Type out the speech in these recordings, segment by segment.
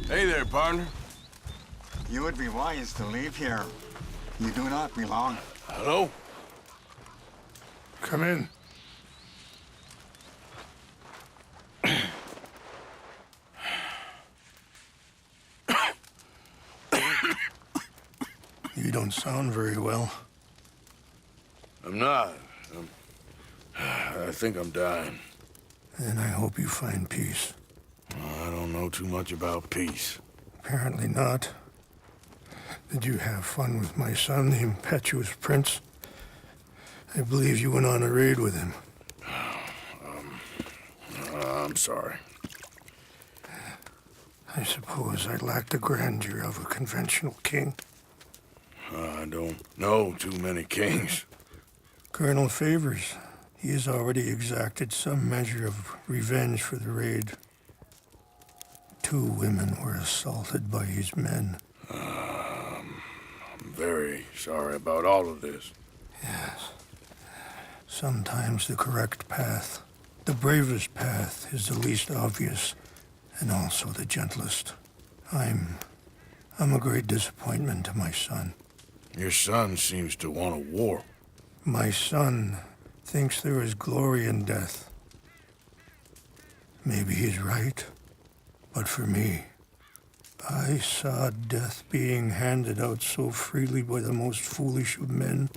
Hey there, partner. You would be wise to leave here. You do not belong. Hello? Come in. You don't sound very well. I'm not. I think I'm dying. And I hope you find peace. I don't know too much about peace. Apparently not. Did you have fun with my son, the impetuous prince? I believe you went on a raid with him. I'm sorry. I suppose I lack the grandeur of a conventional king. I don't know too many kings. Colonel Favors, he has already exacted some measure of revenge for the raid. 2 women were assaulted by his men. I'm very sorry about all of this. Yes. Sometimes the correct path, the bravest path, is the least obvious, and also the gentlest. I'm a great disappointment to my son. Your son seems to want a war. My son thinks there is glory in death. Maybe he's right, but for me, I saw death being handed out so freely by the most foolish of men,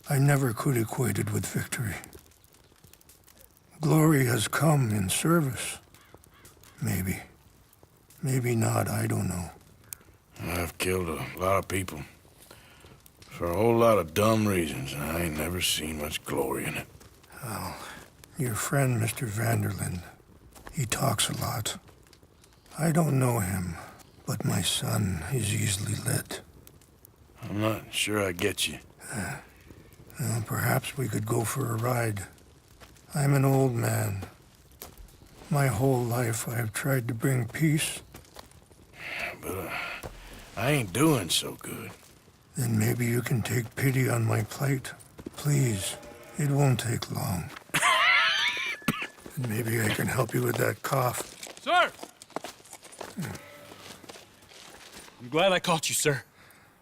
I never could equate it with victory. Glory has come in service. Maybe. Maybe not, I don't know. I've killed a lot of people. For a whole lot of dumb reasons, and I ain't never seen much glory in it. Well, your friend, Mr. Vanderlyn, he talks a lot. I don't know him, but my son is easily led. I'm not sure I get you. Well, perhaps we could go for a ride. I'm an old man. My whole life I have tried to bring peace. But I ain't doing so good. Then maybe you can take pity on my plight. Please, it won't take long. And maybe I can help you with that cough. Sir! I'm glad I caught you, sir.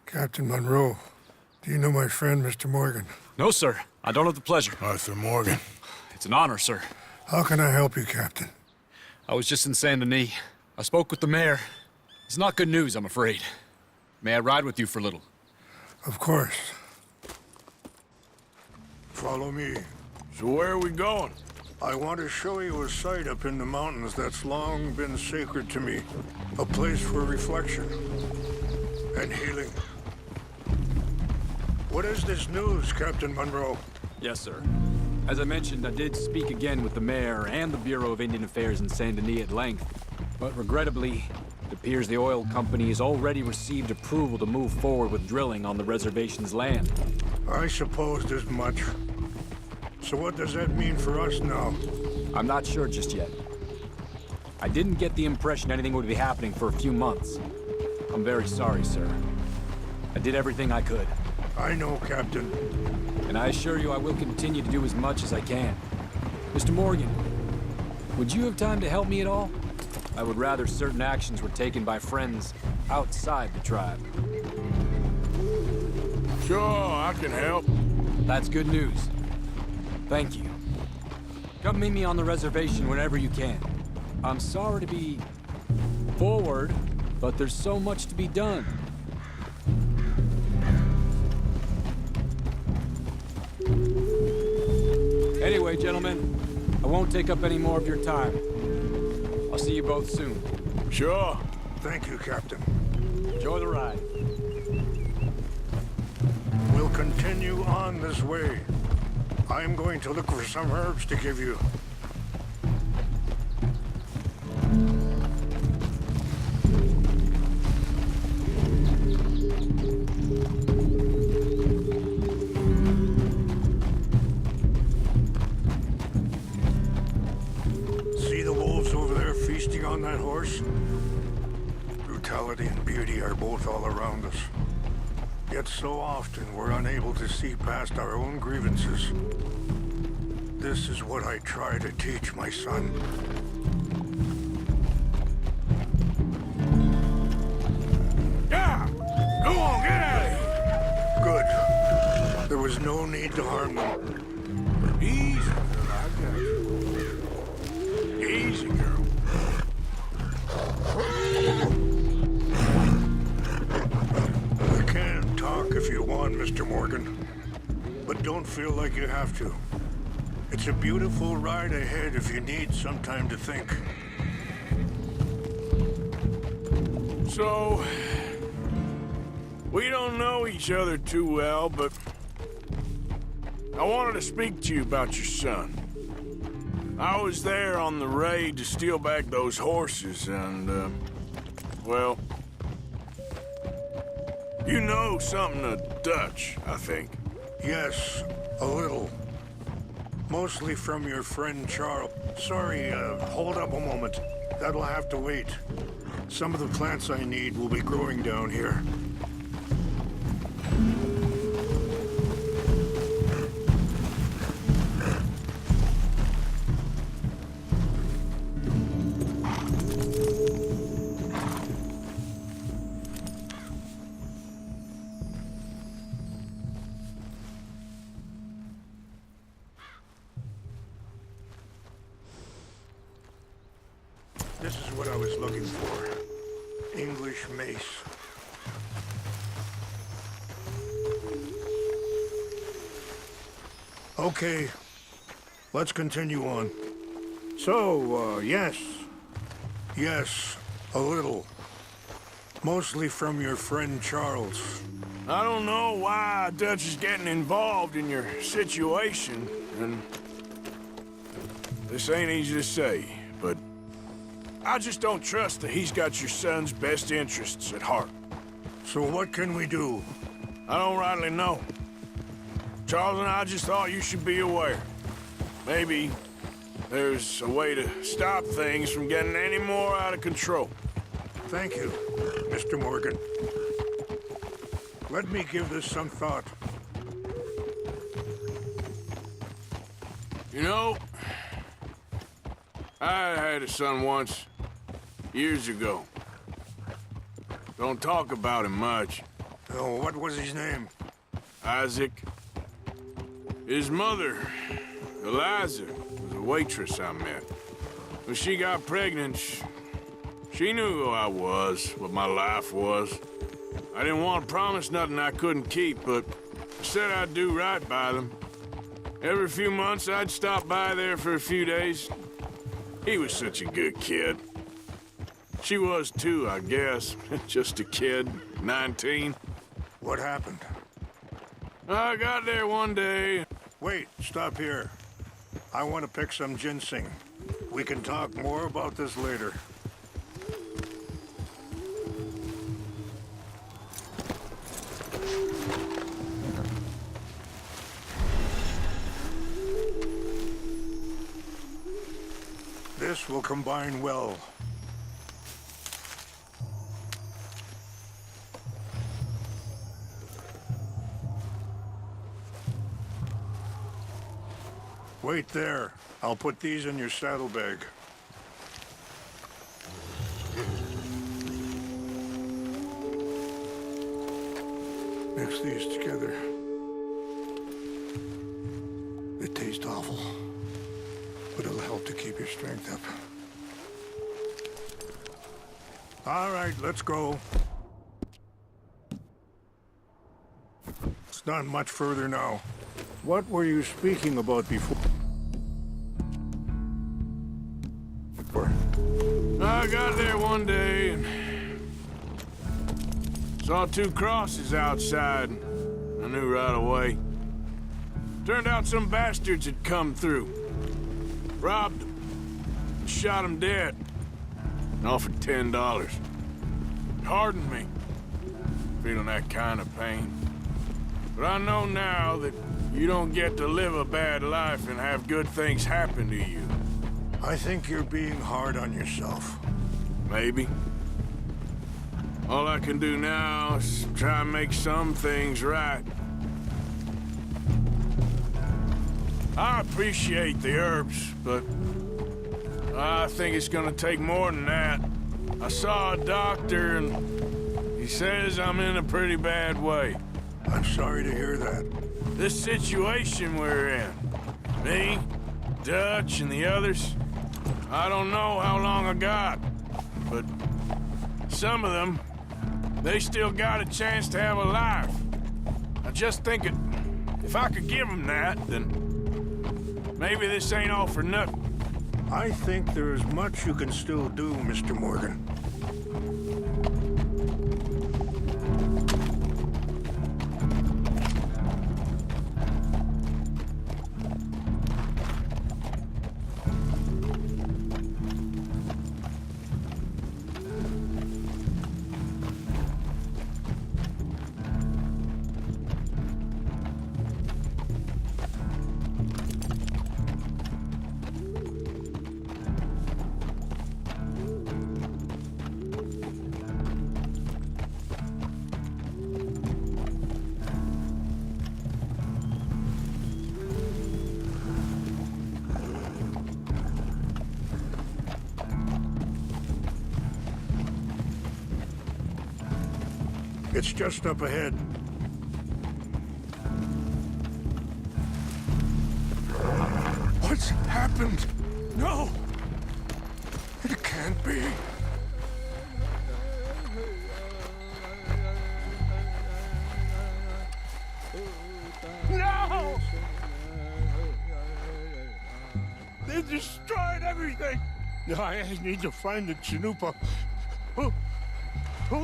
Captain Monroe, do you know my friend, Mr. Morgan? No, sir. I don't have the pleasure. Arthur Morgan. It's an honor, sir. How can I help you, Captain? I was just in Saint Denis. I spoke with the mayor. It's not good news, I'm afraid. May I ride with you for a little? Of course. Follow me. So where are we going? I want to show you a site up in the mountains that's long been sacred to me. A place for reflection and healing. What is this news, Captain Monroe? Yes, sir. As I mentioned, I did speak again with the mayor and the Bureau of Indian Affairs in Saint Denis at length. But regrettably, it appears the oil company has already received approval to move forward with drilling on the reservation's land. I supposed as much. So what does that mean for us now? I'm not sure just yet. I didn't get the impression anything would be happening for a few months. I'm very sorry, sir. I did everything I could. I know, Captain. And I assure you I will continue to do as much as I can. Mr. Morgan, would you have time to help me at all? I would rather certain actions were taken by friends outside the tribe. Sure, I can help. That's good news. Thank you. Come meet me on the reservation whenever you can. I'm sorry to be forward, but there's so much to be done. Anyway, gentlemen, I won't take up any more of your time. I'll see you both soon. Sure. Thank you, Captain. Enjoy the ride. We'll continue on this way. I'm going to look for some herbs to give you. See the wolves over there feasting on that horse? Brutality and beauty are both all around us. Yet so often we're unable to see past our own grievances. This is what I try to teach my son. Yeah! Go on, get out of here! Good. There was no need to harm them. Easy, girl, I got you. Easy, girl. You can talk if you want, Mr. Morgan. But don't feel like you have to. It's a beautiful ride ahead if you need some time to think. So, we don't know each other too well, but I wanted to speak to you about your son. I was there on the raid to steal back those horses, and, well, you know something of Dutch, I think. Yes, a little. Mostly from your friend Charles. Sorry, hold up a moment. That'll have to wait. Some of the plants I need will be growing down here. This is what I was looking for. English mace. Okay, let's continue on. So, yes. Yes, a little. Mostly from your friend Charles. I don't know why Dutch is getting involved in your situation, and this ain't easy to say, but I just don't trust that he's got your son's best interests at heart. So what can we do? I don't rightly know. Charles and I just thought you should be aware. Maybe there's a way to stop things from getting any more out of control. Thank you, Mr. Morgan. Let me give this some thought. You know, I had a son once, years ago. Don't talk about him much. Oh, what was his name? Isaac. His mother, Eliza, was a waitress I met. When she got pregnant, she knew who I was, what my life was. I didn't want to promise nothing I couldn't keep, but I said I'd do right by them. Every few months, I'd stop by there for a few days. He was such a good kid. She was too, I guess. Just a kid, 19. What happened? I got there one day. Wait, stop here. I want to pick some ginseng. We can talk more about this later. This will combine well. Wait there. I'll put these in your saddlebag. Mix these together. They taste awful, but it'll help to keep your strength up. All right, let's go. It's not much further now. What were you speaking about before? I got there one day and saw two crosses outside. I knew right away. Turned out some bastards had come through. Robbed them and shot them dead. and offered $10. Pardon me, feeling that kind of pain. But I know now that you don't get to live a bad life and have good things happen to you. I think you're being hard on yourself. Maybe. All I can do now is try and make some things right. I appreciate the herbs, but I think it's gonna take more than that. I saw a doctor and he says I'm in a pretty bad way. I'm sorry to hear that. This situation we're in, me, Dutch, and the others, I don't know how long I got, but some of them, they still got a chance to have a life. I just think if I could give them that, then maybe this ain't all for nothing. I think there is much you can still do, Mr. Morgan. It's just up ahead. What's happened? No! It can't be. No! They destroyed everything! I need to find the Chanupa. Who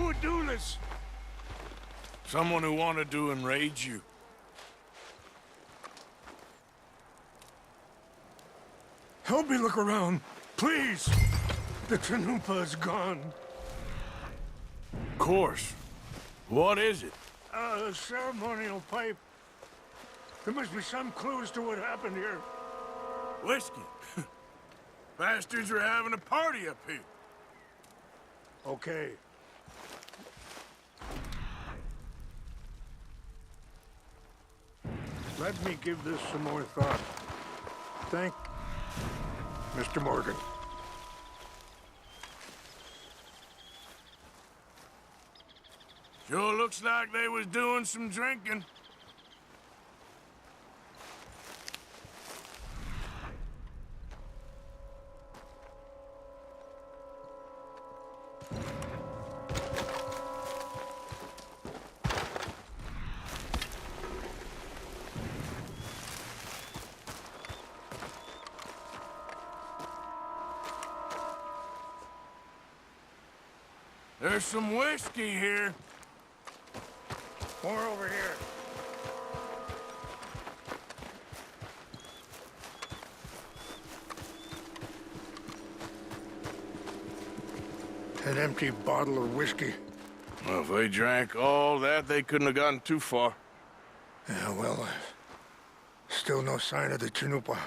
would do this? Someone who wanted to enrage you. Help me look around, please. The Chanupa is gone. Of course. What is it? A ceremonial pipe. There must be some clues to what happened here. Whiskey. Bastards are having a party up here. Okay. Let me give this some more thought. Thank Mr. Morgan. Sure looks like they was doing some drinking. There's some whiskey here. More over here. An empty bottle of whiskey. Well, if they drank all that, they couldn't have gotten too far. Yeah, well, still no sign of the Chanupa.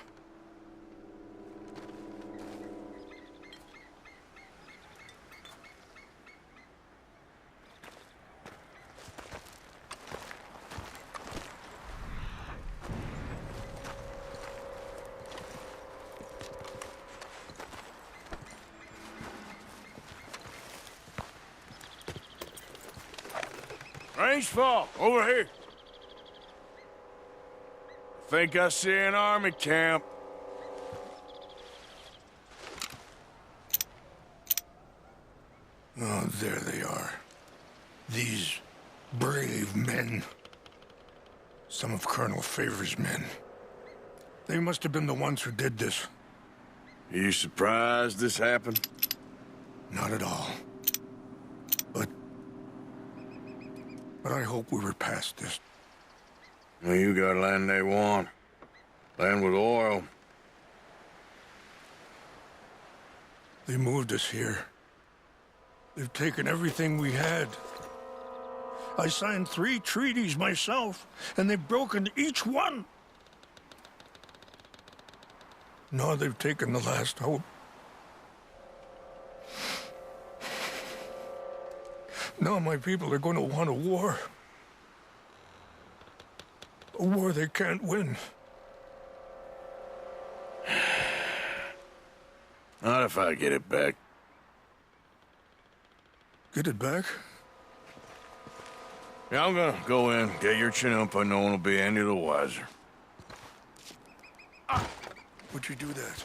Range fall, over here. I think I see an army camp. Oh, there they are. These brave men. Some of Colonel Favor's men. They must have been the ones who did this. Are you surprised this happened? Not at all. But I hope we were past this. Well, you got land they want. Land with oil. They moved us here They've taken everything we had. I signed 3 treaties myself, and they've broken each one. Now they've taken the last hope. Now my people are going to want a war. A war they can't win. Not if I get it back. Get it back? Yeah, I'm gonna go in, get your chinampa, no one will be any the wiser. Would you do that?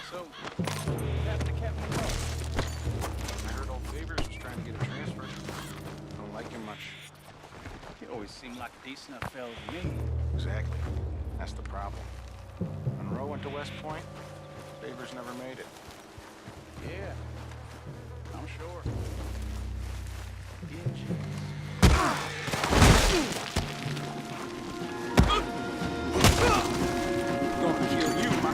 So, that's the captain of I heard old Favors was trying to get a transfer. Don't like him much. He always seemed like a decent enough fellow to me. Exactly. That's the problem. Monroe went to West Point. Favors never made it. Yeah, I'm sure. Dingy. Gonna kill you, my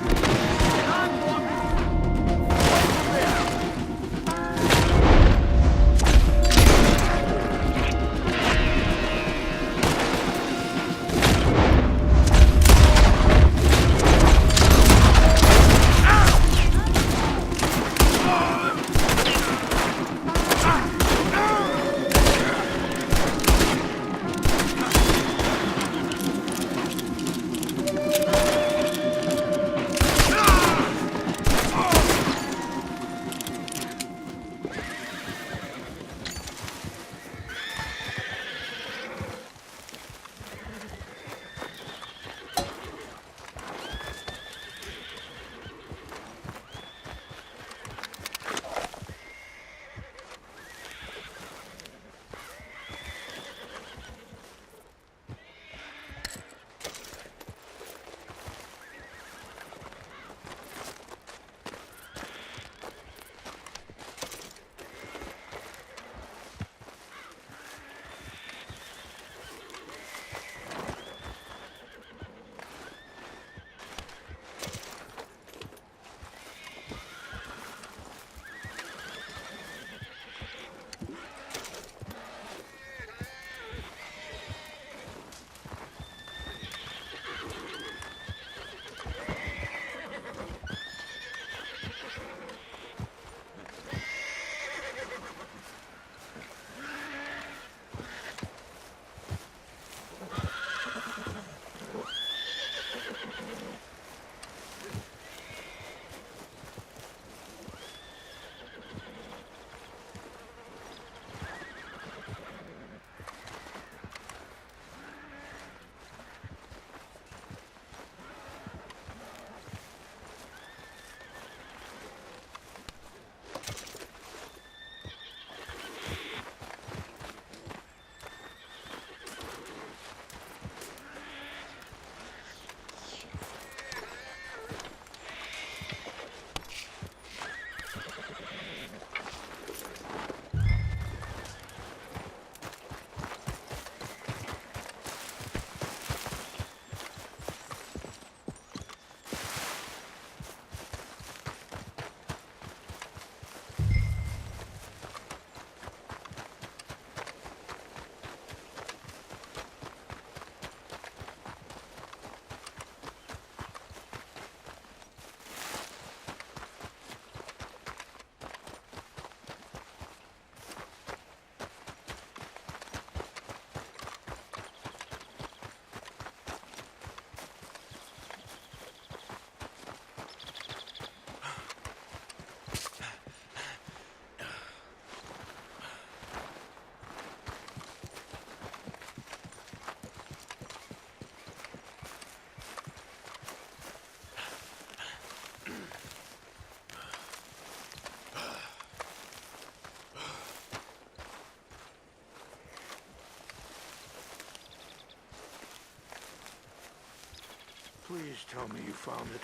Please tell me you found it.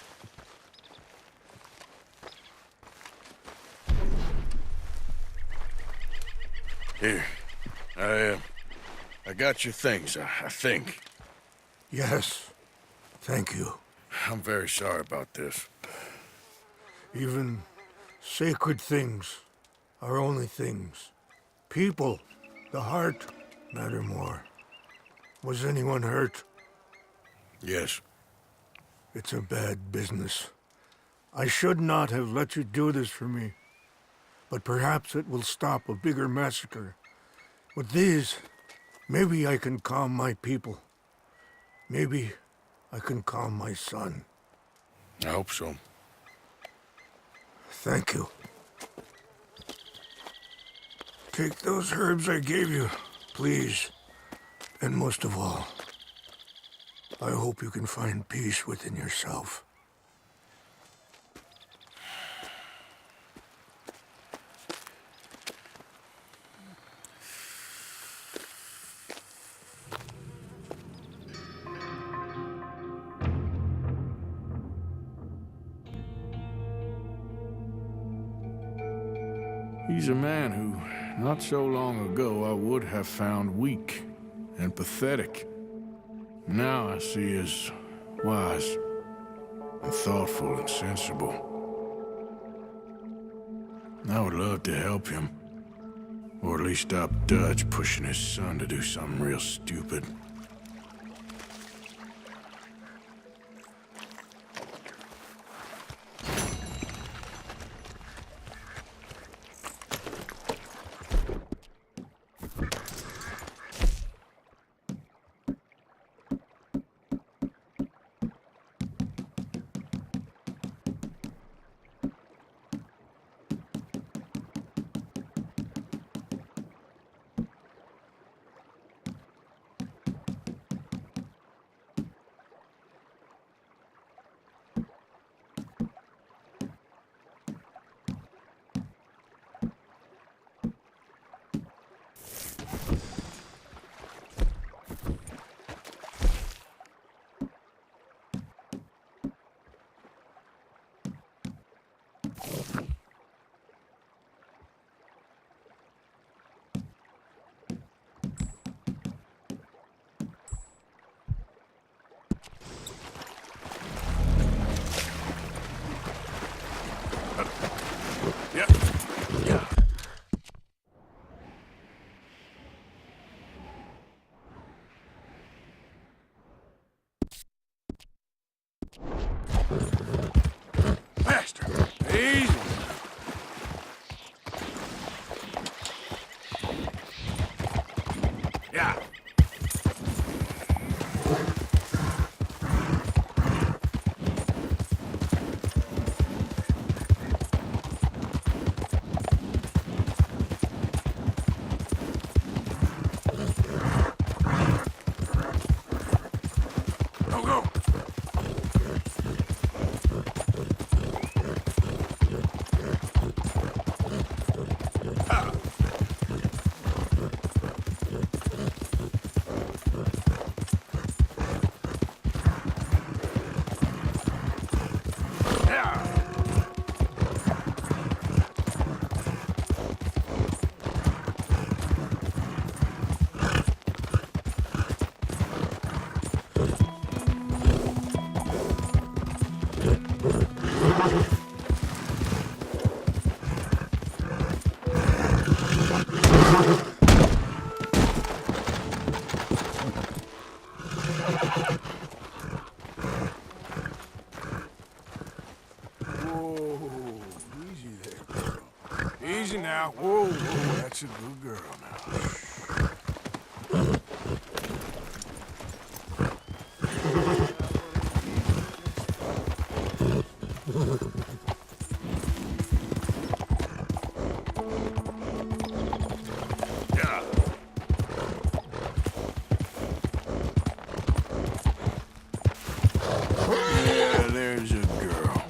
Here. I got your things, I think. Yes. Thank you. I'm very sorry about this. Even sacred things are only things. People, the heart, matter more. Was anyone hurt? Yes. It's a bad business. I should not have let you do this for me. But perhaps it will stop a bigger massacre. With these, maybe I can calm my people. Maybe I can calm my son. I hope so. Thank you. Take those herbs I gave you, please. And most of all, I hope you can find peace within yourself. He's a man who, not so long ago, I would have found weak and pathetic. Now I see as wise and thoughtful and sensible. I would love to help him, or at least stop Dutch pushing his son to do something real stupid. Easy. Yeah. Go, go. Easy now. Whoa, whoa, that's a good girl now. Yeah. Yeah, there's a girl.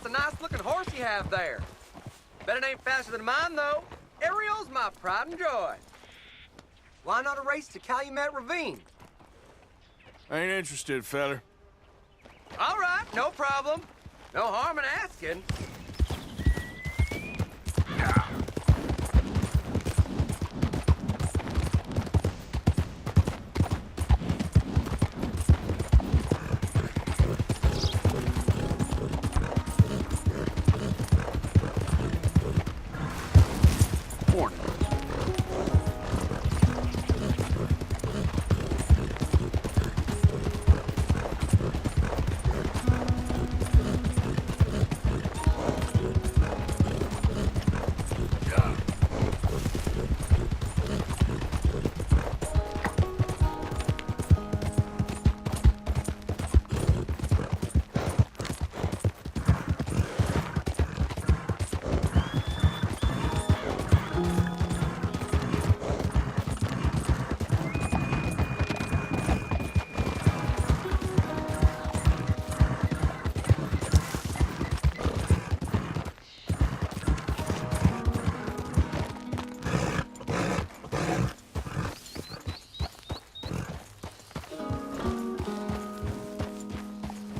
a nice-looking horse you have there. Bet it ain't faster than mine, though. Ariel's my pride and joy. Why not a race to Calumet Ravine? Ain't interested, feller. All right, no problem. No harm in asking.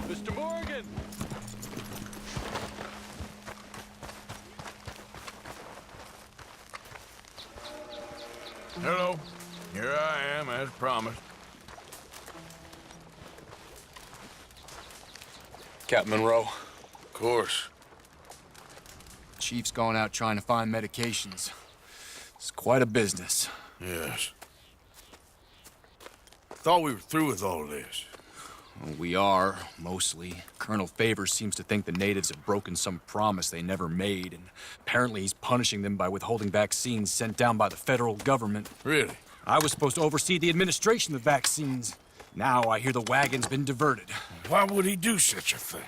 Mr. Morgan! Hello. Here I am, as promised. Captain Monroe, Of course. Chief's gone out trying to find medications. It's quite a business. Yes. Thought we were through with all this. Well, we are, mostly. Colonel Favors seems to think the natives have broken some promise they never made, and apparently he's punishing them by withholding vaccines sent down by the federal government. Really? I was supposed to oversee the administration of vaccines. Now I hear the wagon's been diverted. Why would he do such a thing?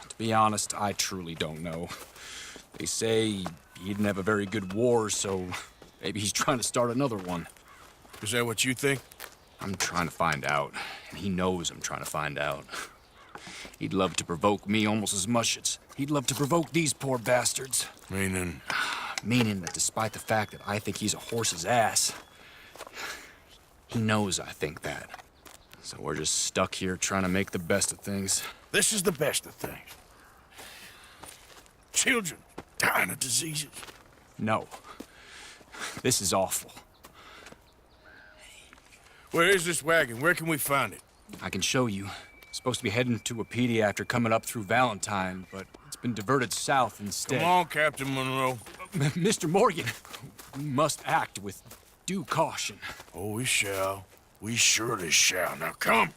To be honest, I truly don't know. They say he didn't have a very good war, so maybe he's trying to start another one. Is that what you think? I'm trying to find out, and he knows I'm trying to find out. He'd love to provoke me almost as much as he'd love to provoke these poor bastards. Meaning? Meaning that despite the fact that I think he's a horse's ass, he knows I think that. So we're just stuck here trying to make the best of things. This is the best of things. Children dying of diseases. No. This is awful. Where is this wagon? Where can we find it? I can show you. Supposed to be heading to a PD after coming up through Valentine, but it's been diverted south instead. Come on, Captain Monroe. Mr. Morgan, we must act with due caution. Oh, we shall. We surely shall. Now come.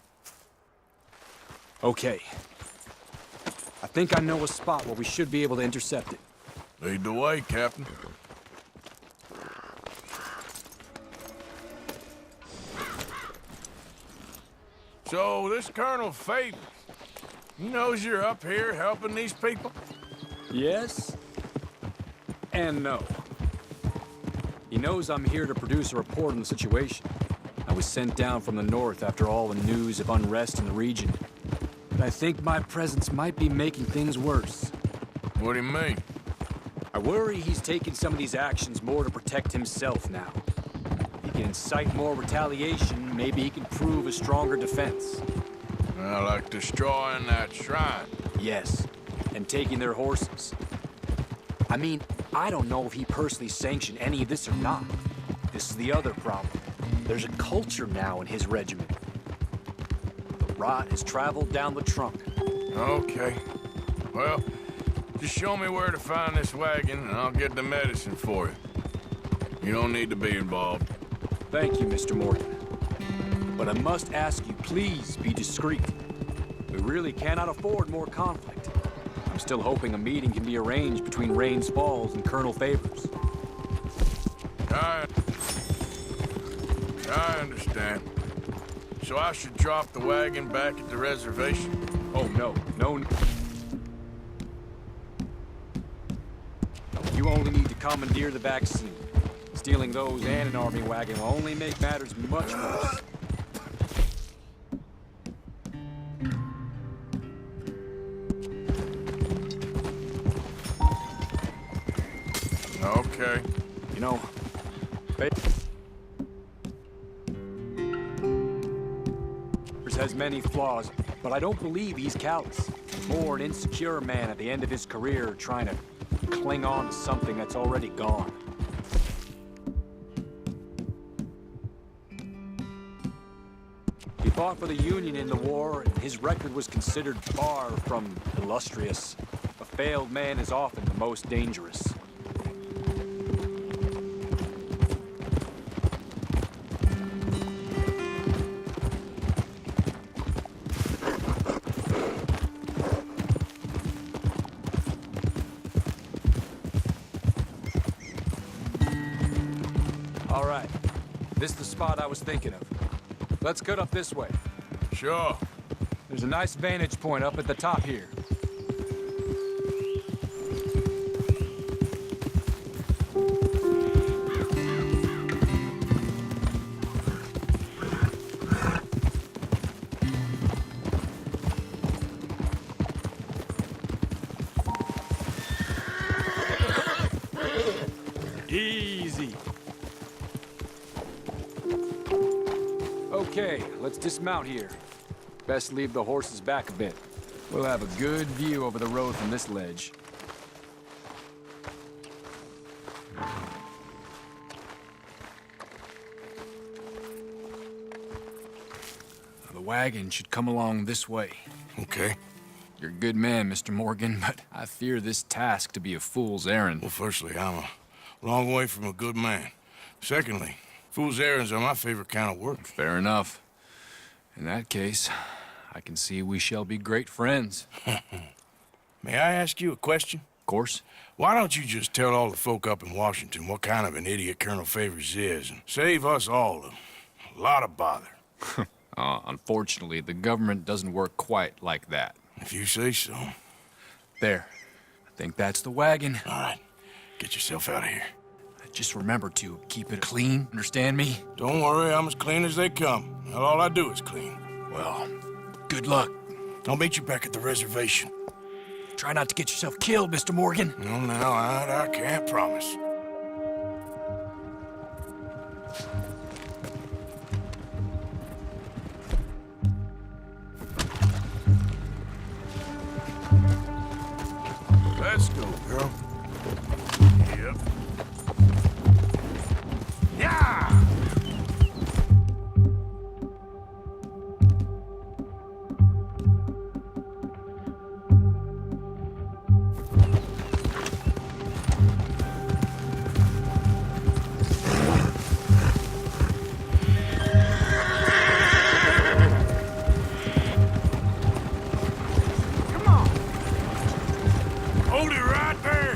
Okay. I think I know a spot where we should be able to intercept it. Lead the way, Captain. So, this Colonel Favors, he knows you're up here helping these people? Yes and no. He knows I'm here to produce a report on the situation. I was sent down from the north after all the news of unrest in the region. But I think my presence might be making things worse. What do you mean? I worry he's taking some of these actions more to protect himself now. He can incite more retaliation, maybe he can prove a stronger defense. Like destroying that shrine. Yes, and taking their horses. I mean, I don't know if he personally sanctioned any of this or not. This is the other problem. There's a culture now in his regiment. The rot has traveled down the trunk. Okay. Well, just show me where to find this wagon, and I'll get the medicine for you. You don't need to be involved. Thank you, Mr. Morgan. But I must ask you, please be discreet. We really cannot afford more conflict. I'm still hoping a meeting can be arranged between Rains Falls and Colonel Favors. I understand. So I should drop the wagon back at the reservation? Oh, no. No. You only need to commandeer the vaccine. Stealing those and an army wagon will only make matters much worse. Okay. You know, has many flaws, but I don't believe he's callous. More an insecure man at the end of his career trying to cling on to something that's already gone. He fought for the Union in the war, and his record was considered far from illustrious. A failed man is often the most dangerous. All right, this is the spot I was thinking of. Let's cut up this way. Sure. There's a nice vantage point up at the top here. Easy. Okay, let's dismount here. Best leave the horses back a bit. We'll have a good view over the road from this ledge. The wagon should come along this way. Okay. You're a good man, Mr. Morgan, but I fear this task to be a fool's errand. Well, firstly, I'm a long way from a good man. Secondly, fool's errands are my favorite kind of work. Fair enough. In that case, I can see we shall be great friends. May I ask you a question? Of course. Why don't you just tell all the folk up in Washington what kind of an idiot Colonel Favors is and save us all a lot of bother? Unfortunately, the government doesn't work quite like that. If you say so. There. I think that's the wagon. All right. Get yourself out of here. Just remember to keep it clean, understand me? Don't worry, I'm as clean as they come. Now, all I do is clean. Well, good luck. I'll meet you back at the reservation. Try not to get yourself killed, Mr. Morgan. No, now, I can't promise. Let's go, girl. Yep. Yeah! Come on! Hold it right there!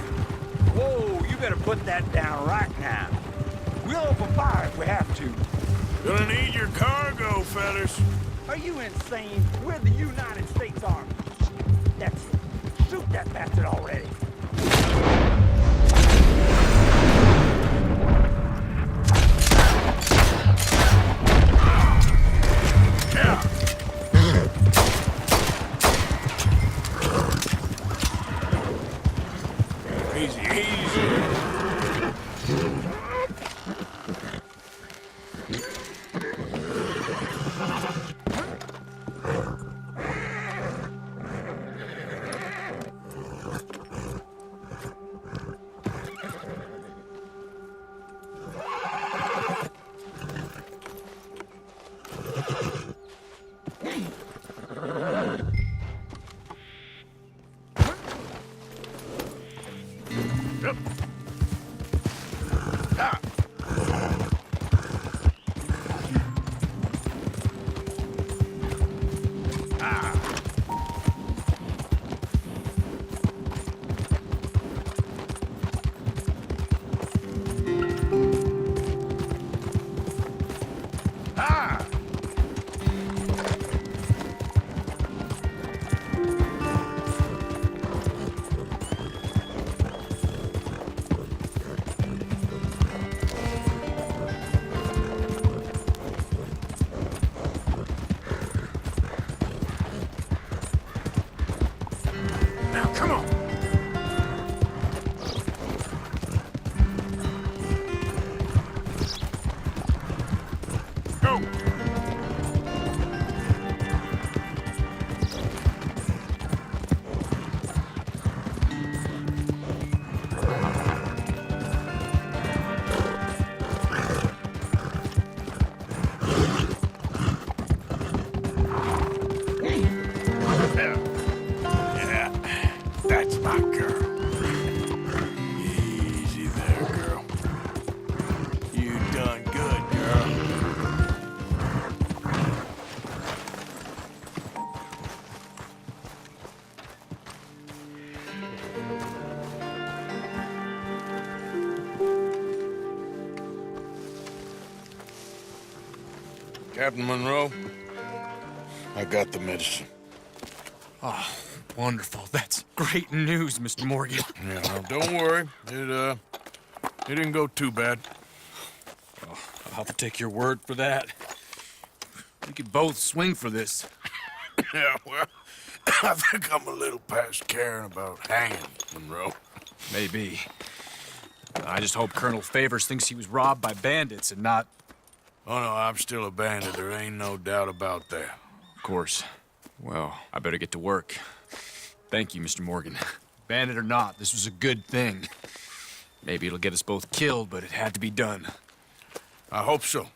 Whoa, you better put that down right now. We'll open fire if we have to. Gonna need your cargo, fellas. Are you insane? We're the United States Army. That's it. Shoot that bastard already. Yeah! Easy, easy. Yep. Ah. Ah. Ah. That's my girl. Easy there, girl. You done good, girl. Captain Monroe, I got the medicine. Oh, wonderful. That's great news, Mr. Morgan. Yeah, no, don't worry. It didn't go too bad. Oh, I'll have to take your word for that. We could both swing for this. Yeah, well, I think I'm a little past caring about hanging, Monroe. Maybe. I just hope Colonel Favors thinks he was robbed by bandits and not... Oh, no, I'm still a bandit. There ain't no doubt about that. Of course. Well, I better get to work. Thank you, Mr. Morgan. Bandit or not, this was a good thing. Maybe it'll get us both killed, but it had to be done. I hope so.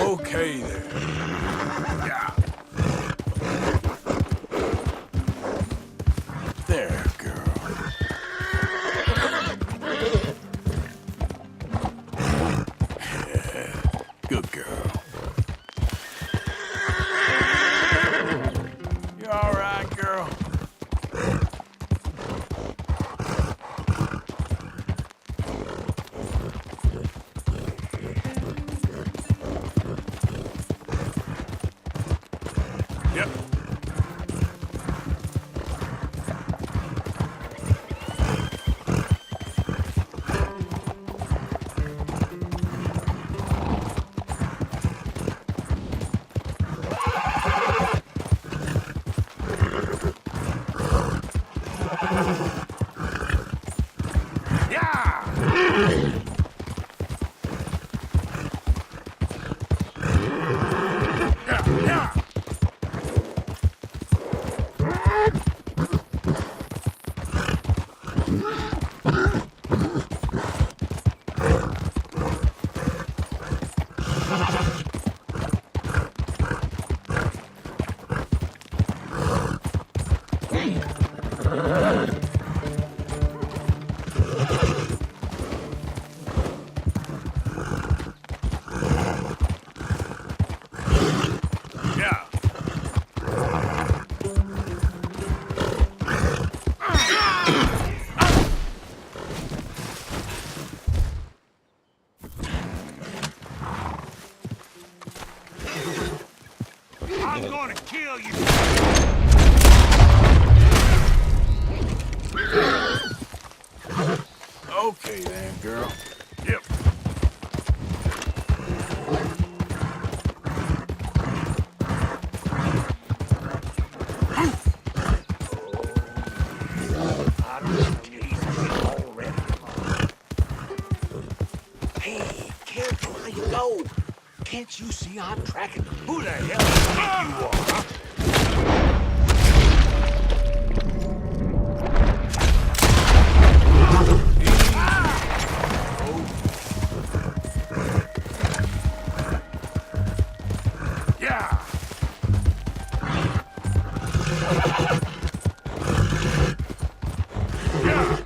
Okay, there. Yeah. There, girl. Yeah. Good girl. You all right, girl? Yep. Yeah. I'm gonna kill you. Okay then, girl. Yep. Hey, careful how you go. Can't you see I'm tracking? Who the hell do you think you are? Yeah. Yeah.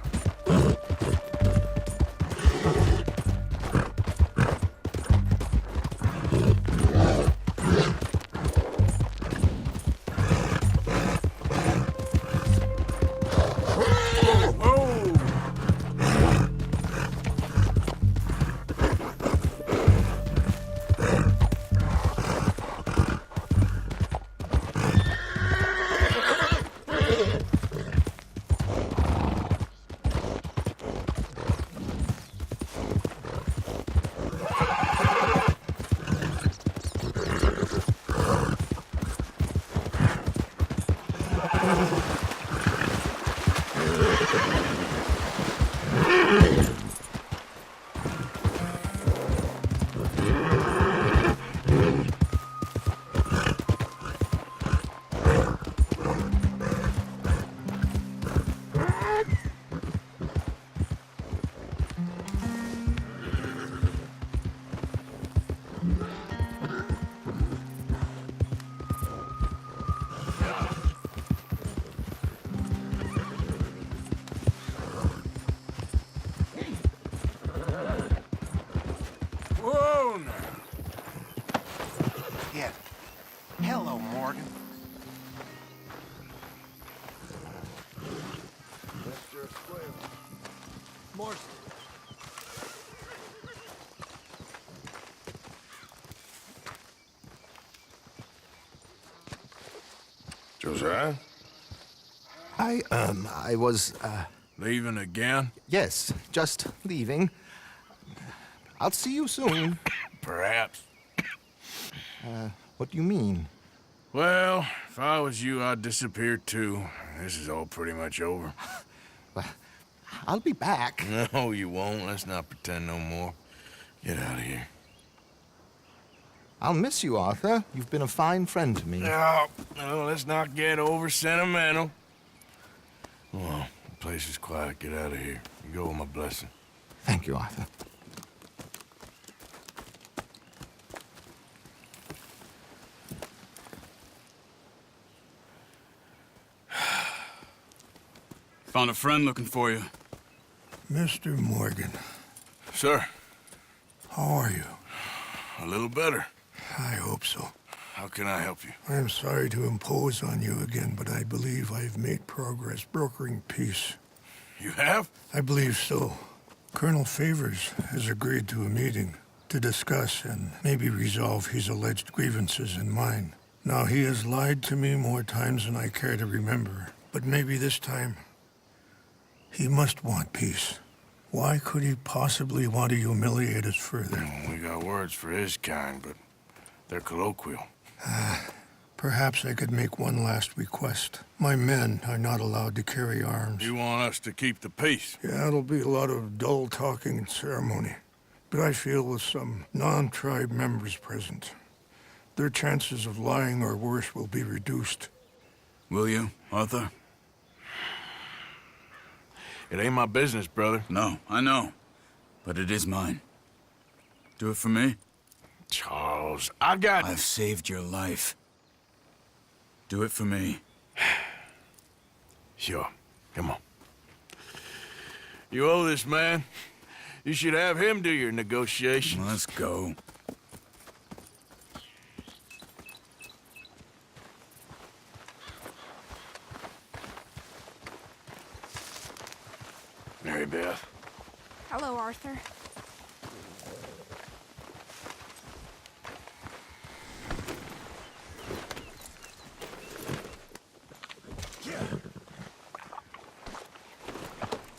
Whoa now. Yeah. Hello, Morgan. Josiah? I was, Leaving again? yes, just leaving. I'll see you soon. Perhaps. What do you mean? Well, if I was you, I'd disappear too. This is all pretty much over. I'll be back. No, you won't. Let's not pretend no more. Get out of here. I'll miss you, Arthur. You've been a fine friend to me. No, let's not get over sentimental. Well, the place is quiet. Get out of here. You go with my blessing. Thank you, Arthur. Found a friend looking for you. Mr. Morgan, Sir, how are you? a little better. I hope so. How can I help you? I am sorry to impose on you again, but I believe I've made progress brokering peace. You have? I believe so. Colonel Favors has agreed to a meeting to discuss and maybe resolve his alleged grievances and mine. Now, he has lied to me more times than I care to remember, but maybe this time he must want peace. Why could he possibly want to humiliate us further? Well, we got words for his kind, but they're colloquial. Perhaps I could make one last request. My men are not allowed to carry arms. You want us to keep the peace? Yeah, it'll be a lot of dull talking and ceremony. But I feel with some non-tribe members present, their chances of lying or worse will be reduced. Will you, Arthur? It ain't my business, brother. No, I know. But it is mine. Do it for me? Charles, I got... I've saved your life. Do it for me. Sure. Come on. You owe this man. You should have him do your negotiations. Let's go. Mary Beth. Hello, Arthur.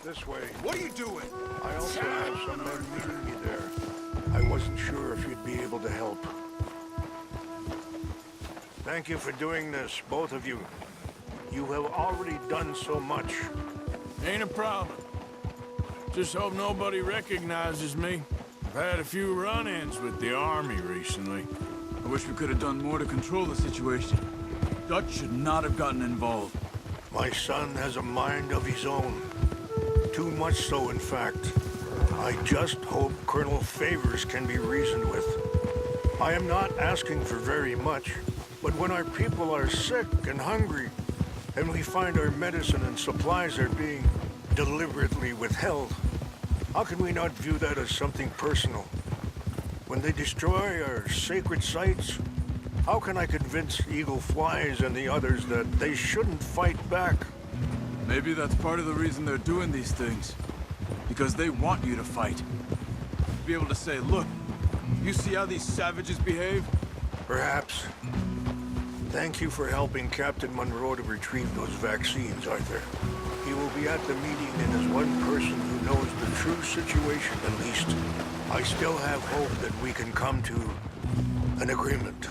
This way. What are you doing? I also have some men meeting me there. I wasn't sure if you'd be able to help. Thank you for doing this, both of you. You have already done so much. Ain't a problem. Just hope nobody recognizes me. I've had a few run-ins with the army recently. I wish we could have done more to control the situation. Dutch should not have gotten involved. My son has a mind of his own. Too much so, in fact. I just hope Colonel Favors can be reasoned with. I am not asking for very much, but when our people are sick and hungry, and we find our medicine and supplies are being deliberately withheld, how can we not view that as something personal? When they destroy our sacred sites, how can I convince Eagle Flies and the others that they shouldn't fight back? Maybe that's part of the reason they're doing these things. Because they want you to fight. Be able to say, look, you see how these savages behave? Perhaps. Thank you for helping Captain Monroe to retrieve those vaccines, Arthur. He will be at the meeting and is one person who knows the true situation at least. I still have hope that we can come to an agreement.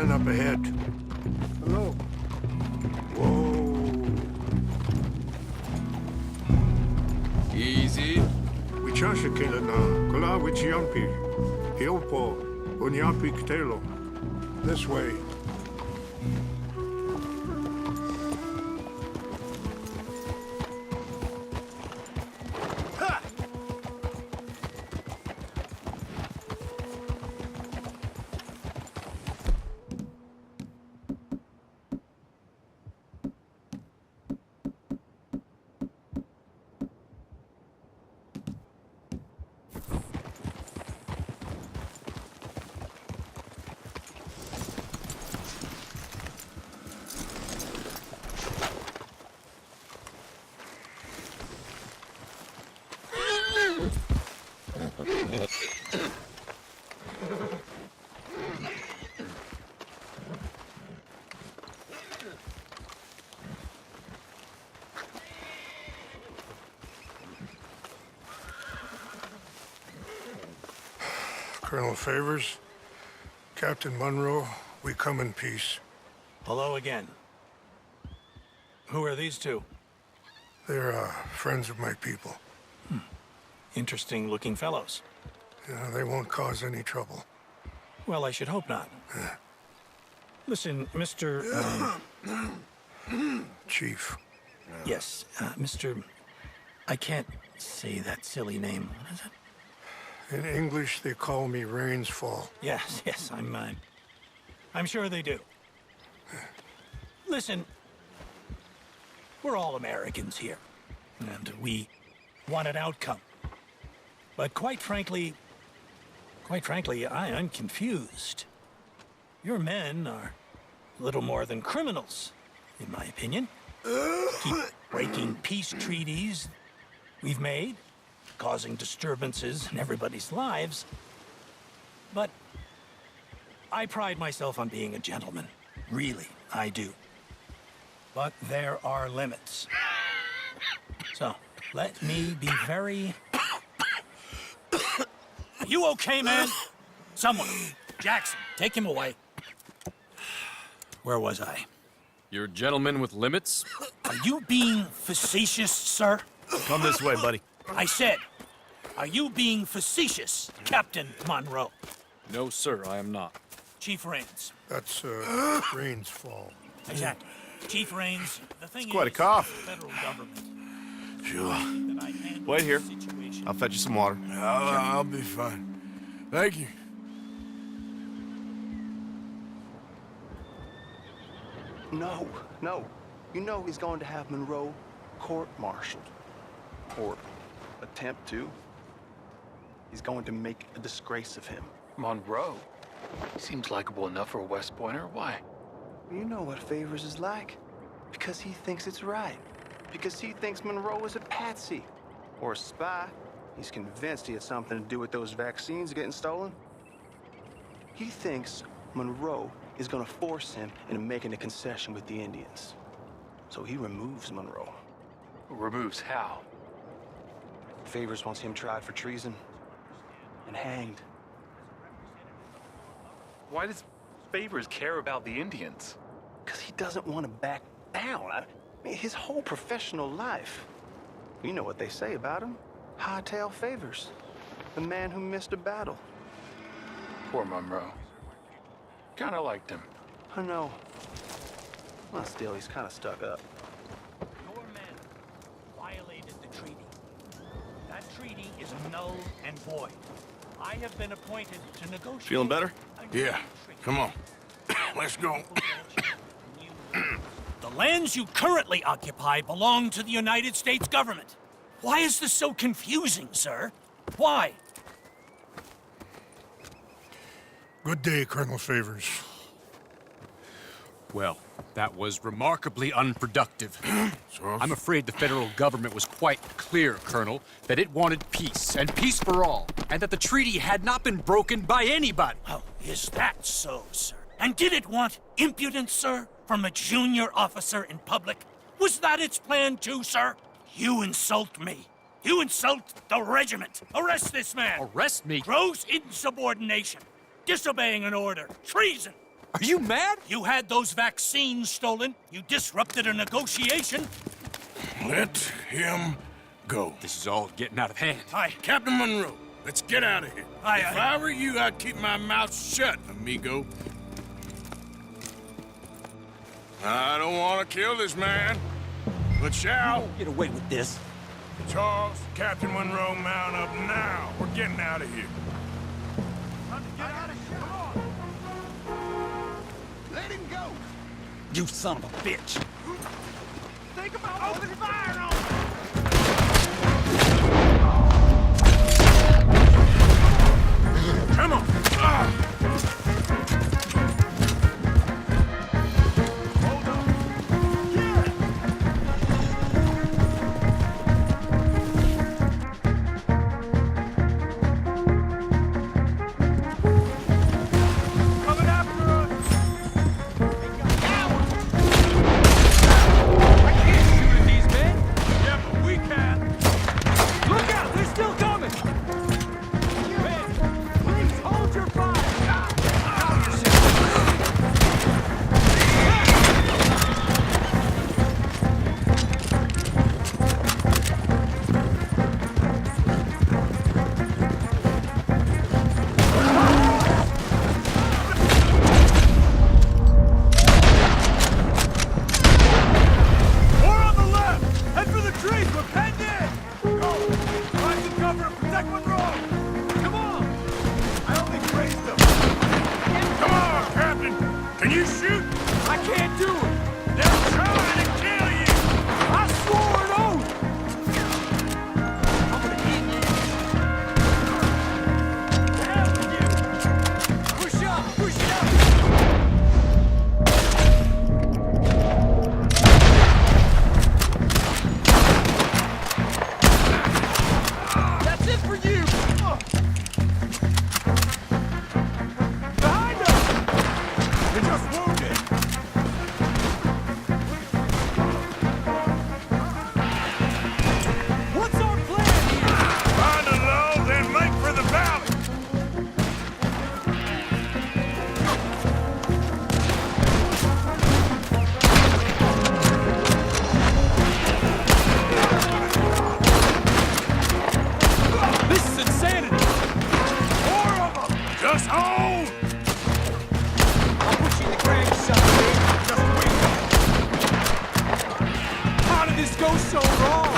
Up ahead. Hello. Whoa. Easy. Wichashikila na kula wichiampi. Hilpo unyapi ktelo. This way. Colonel Favors, Captain Monroe, we come in peace. Hello again. Who are these two? They're friends of my people. Interesting looking fellows. Yeah, they won't cause any trouble. Well, I should hope not. Listen, Mr. Chief. Yes, Mr. I can't say that silly name. What is it? In English, they call me Rainsfall. Yes, I'm sure they do. Listen, we're all Americans here, and we want an outcome. But quite frankly, I'm confused. Your men are little more than criminals, in my opinion. Keep breaking peace treaties we've made, causing disturbances in everybody's lives. But I pride myself on being a gentleman. Really, I do. But there are limits. So, let me be very... Are you okay, man? Someone. Jackson, take him away. Where was I? You're a gentleman with limits? Are you being facetious, sir? Come this way, buddy. I said, are you being facetious, Captain Monroe? No, sir, I am not. Chief Rains. That's, Rain's fault. Exactly. Chief Rains, the thing quite a is, cough. the federal government. Sure. that I handle Wait here. the situation. I'll fetch you some water. I'll be fine. Thank you. No, no. You know he's going to have Monroe court-martialed. Or attempt to. He's going to make a disgrace of him. Monroe? Seems likable enough for a West Pointer. Why? You know what Favors is like. Because he thinks it's right. Because he thinks Monroe is a patsy. Or a spy. He's convinced he had something to do with those vaccines getting stolen. He thinks Monroe is gonna force him into making a concession with the Indians. So he removes Monroe. Removes how? Favors wants him tried for treason and hanged. Why does Favors care about the Indians? Because he doesn't want to back down. I mean, his whole professional life. You know what they say about him. Hightail Favors. The man who missed a battle. Poor Monroe. Kinda liked him. I know. Well, still, he's kind of stuck up. Your men violated the treaty. That treaty is null and void. I have been appointed to negotiate... Feeling better? Yeah, come on. Let's go. The lands you currently occupy belong to the United States government. Why is this so confusing, sir? Why? Good day, Colonel Favors. Well, that was remarkably unproductive. So, I'm afraid the federal government was quite clear, Colonel, that it wanted peace, and peace for all, and that the treaty had not been broken by anybody. Oh, is that so, sir? And did it want impudence, sir, from a junior officer in public? Was that its plan too, sir? You insult me. You insult the regiment. Arrest this man. Arrest me? Gross insubordination. Disobeying an order. Treason. Are you mad? You had those vaccines stolen. You disrupted a negotiation. let him go. This is all getting out of hand. Captain Monroe, let's get out of here. If I were you, I'd keep my mouth shut, amigo. I don't want to kill this man, but shall. Get away with this. Charles, Captain Monroe, mount up now. We're getting out of here. Let him go! You son of a bitch. Think about opening fire on him! Come on. Hold on. Yeah! Coming after us. Yeah, but we can. Look out! They're still coming! Please hold your fire! More on the left! Head for the trees! We're penned in! Go! Find some cover and protect Monroe! Come on! I only grazed them! Come on, Captain! Can you shoot? I can't do it! They're trying to kill you! I swore an oath! I'm gonna eat you! To hell with you! Push up! Push it up! That's Just hold! I'll put you in the grave, son of a bitch. Just wait. How did this go so wrong?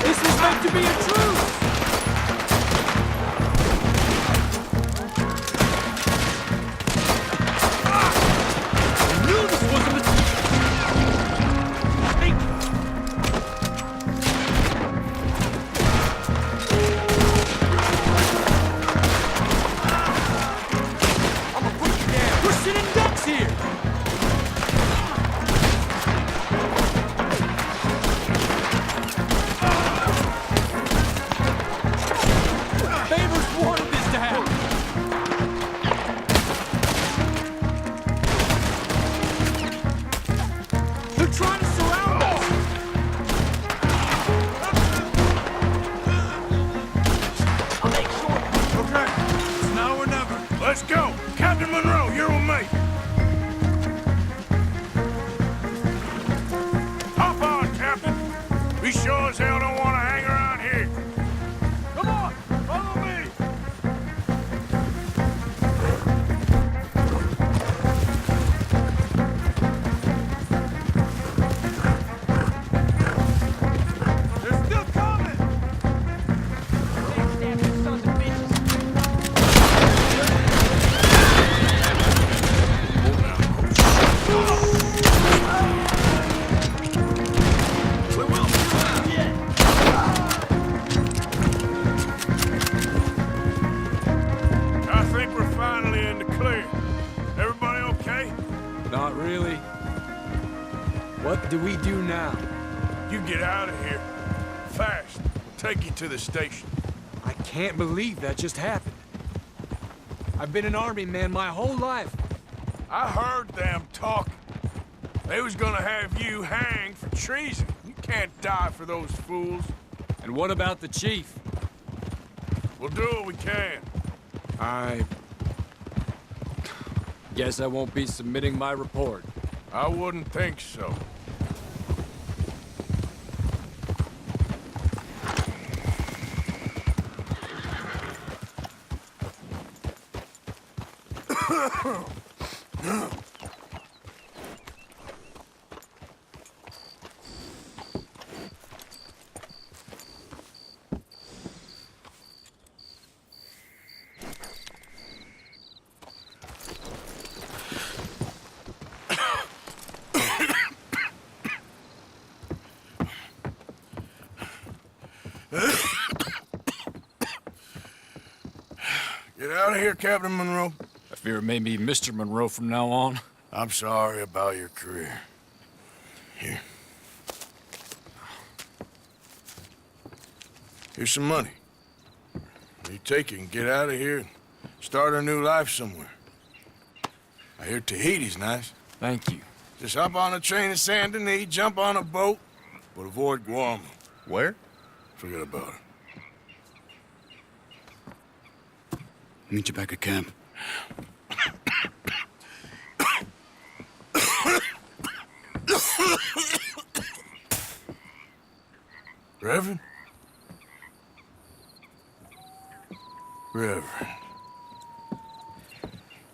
This was meant to be a truce! Let's go! Captain Monroe, you're with me! Hop on, Captain! We sure as hell don't want to hang around here! Come on! Follow me! They're still coming! Sons of bitches. I think we're finally in the clear. Everybody okay? Not really. What do we do now? You get out of here. Fast. We'll take you to the station. I can't believe that just happened. I've been an army man my whole life. I heard them talking. They was gonna have you hanged for treason. You can't die for those fools. And what about the chief? We'll do what we can. I guess I won't be submitting my report. I wouldn't think so. Get out of here, Captain Monroe. I fear it may be Mr. Monroe from now on. I'm sorry about your career. Here. Here's some money. You take it and get out of here and start a new life somewhere. I hear Tahiti's nice. Thank you. Just hop on a train to Saint Denis, jump on a boat, but avoid Guam. Where? Forget about it. Meet you back at camp. Reverend? Reverend.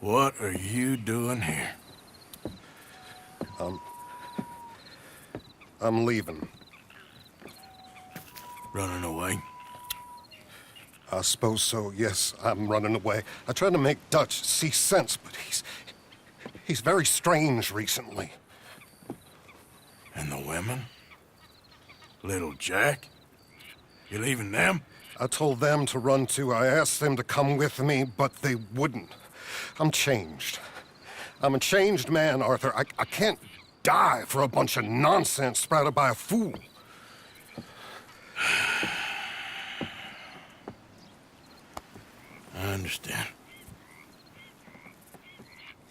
What are you doing here? I'm leaving. Running away? I suppose so, yes. I'm running away. I tried to make Dutch see sense, but he's very strange recently. And the women? Little Jack? You leaving them? I told them to run too. I asked them to come with me, but they wouldn't. I'm changed. I'm a changed man, Arthur. I can't die for a bunch of nonsense sprouted by a fool. I understand.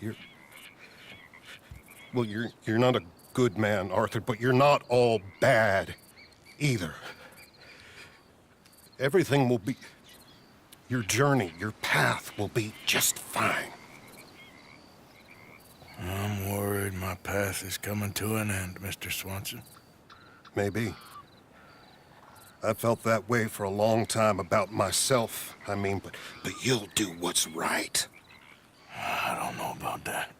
You're not a good man, Arthur, but you're not all bad either. Everything will be Your journey, your path will be just fine. I'm worried my path is coming to an end, Mr. Swanson. Maybe. I felt that way for a long time about myself. I mean, but you'll do what's right. I don't know about that.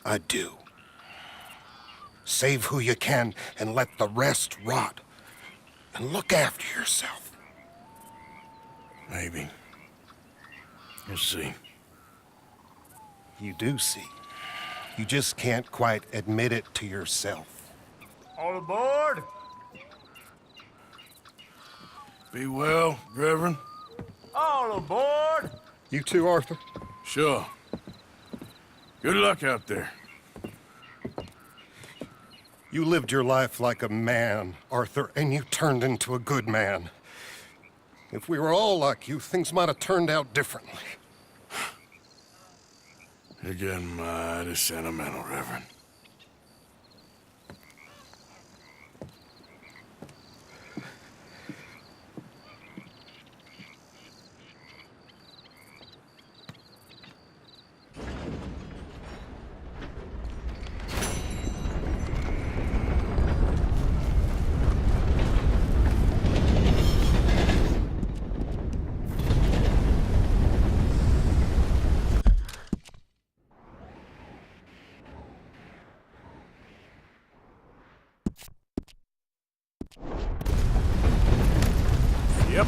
I do. Save who you can and let the rest rot. And look after yourself. Maybe. We'll see. You do see. You just can't quite admit it to yourself. All aboard! Be well, Reverend. All aboard! You too, Arthur? Sure. Good luck out there. You lived your life like a man, Arthur, and you turned into a good man. If we were all like you, things might have turned out differently. You're getting mighty sentimental, Reverend. Yep.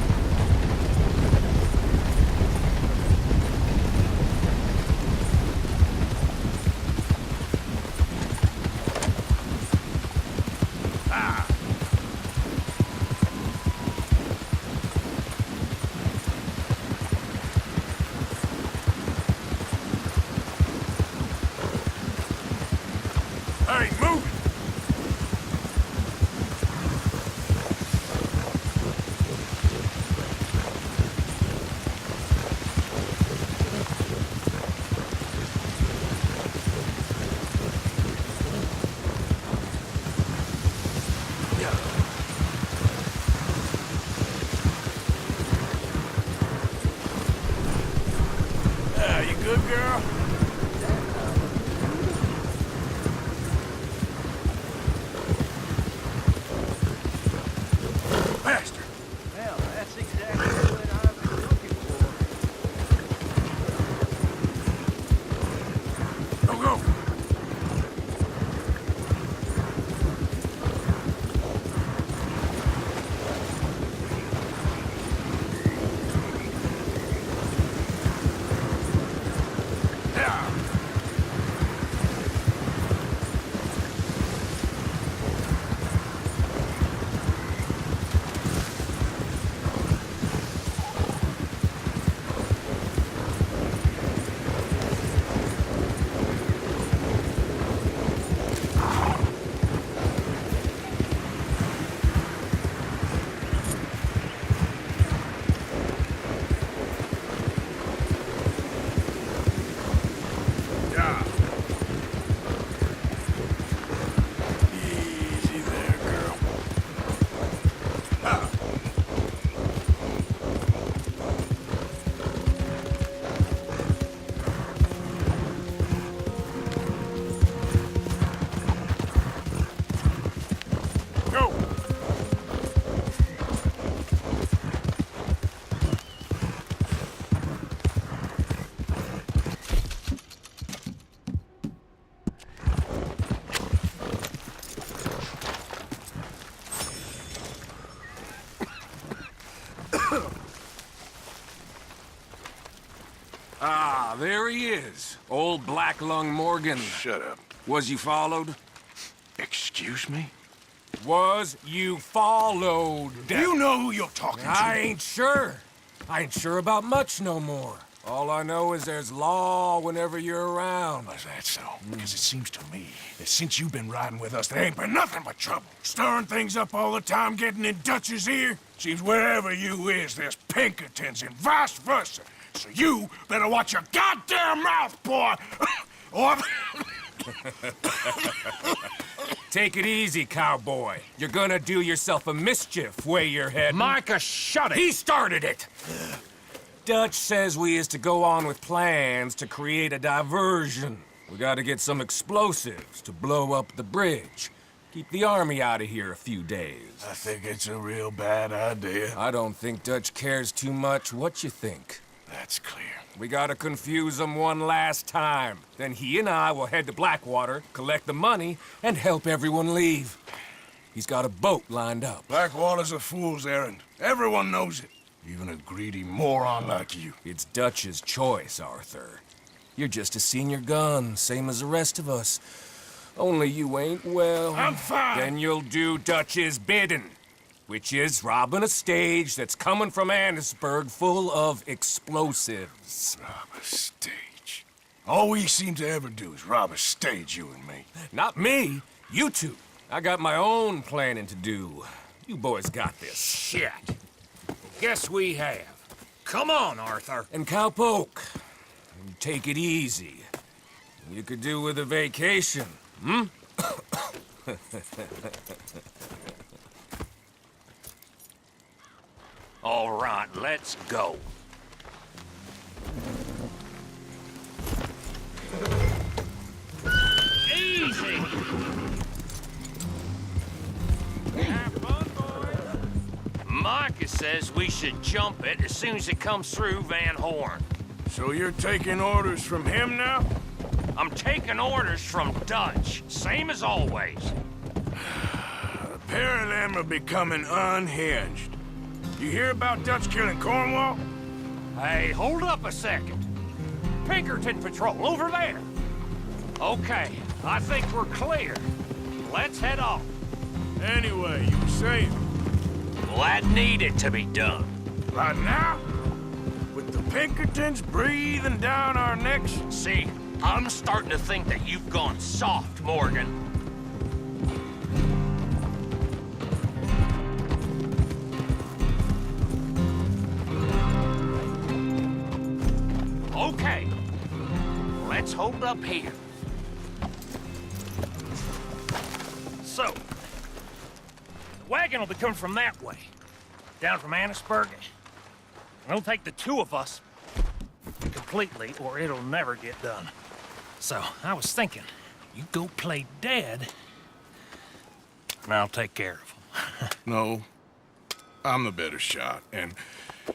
Hey, move it! You good, girl? Bastard! Well, that's exactly what I've been looking for. Go, go! Easy there, girl. Go! Ah, there he is. Old Black Lung Morgan. Shut up. Was you followed? Excuse me? Was you followed? You know who you're talking to. I ain't sure. I ain't sure about much no more. All I know is there's law whenever you're around. Is that so? Because it seems to me that since you've been riding with us, there ain't been nothing but trouble. Stirring things up all the time, getting in Dutch's ear. Seems wherever you is, there's Pinkertons and vice versa. So you better watch your goddamn mouth, boy! Or... Take it easy, cowboy. You're gonna do yourself a mischief, way your head. Micah, shut it! He started it! Dutch says we is to go on with plans to create a diversion. We gotta get some explosives to blow up the bridge. Keep the army out of here a few days. I think it's a real bad idea. I don't think Dutch cares too much what you think. That's clear. We gotta confuse him one last time. Then he and I will head to Blackwater, collect the money, and help everyone leave. He's got a boat lined up. Blackwater's a fool's errand. Everyone knows it. Even a greedy moron like you. It's Dutch's choice, Arthur. You're just a senior gun, same as the rest of us. Only you ain't well. I'm fine. Then you'll do Dutch's bidding, which is robbing a stage that's coming from Annisburg full of explosives. Rob a stage. All we seem to ever do is rob a stage, you and me. Not me, you two. I got my own planning to do. You boys got this. Shit. Guess we have. Come on, Arthur. And Cowpoke, take it easy. You could do with a vacation, hmm? All right, let's go. Easy! Have fun, boys. Micah says we should jump it as soon as it comes through Van Horn. So you're taking orders from him now? I'm taking orders from Dutch, same as always. A pair of them are becoming unhinged. You hear about Dutch killing Cornwall? Hey, hold up a second. Pinkerton Patrol, over there. Okay, I think we're clear. Let's head off. Anyway, you were saying? Well, that needed to be done. Right now? With the Pinkertons breathing down our necks? See, I'm starting to think that you've gone soft, Morgan. Okay, let's hold up here. So, the wagon will be coming from that way, down from Annisburg. It'll take the two of us completely, or it'll never get done. So, I was thinking, you go play dead, and I'll take care of him. No. I'm the better shot, and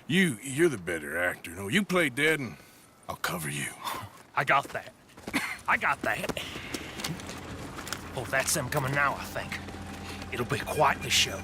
you're the better actor. No, you play dead, and I'll cover you. I got that. I got that. Oh, that's them coming now, I think. It'll be quite the show.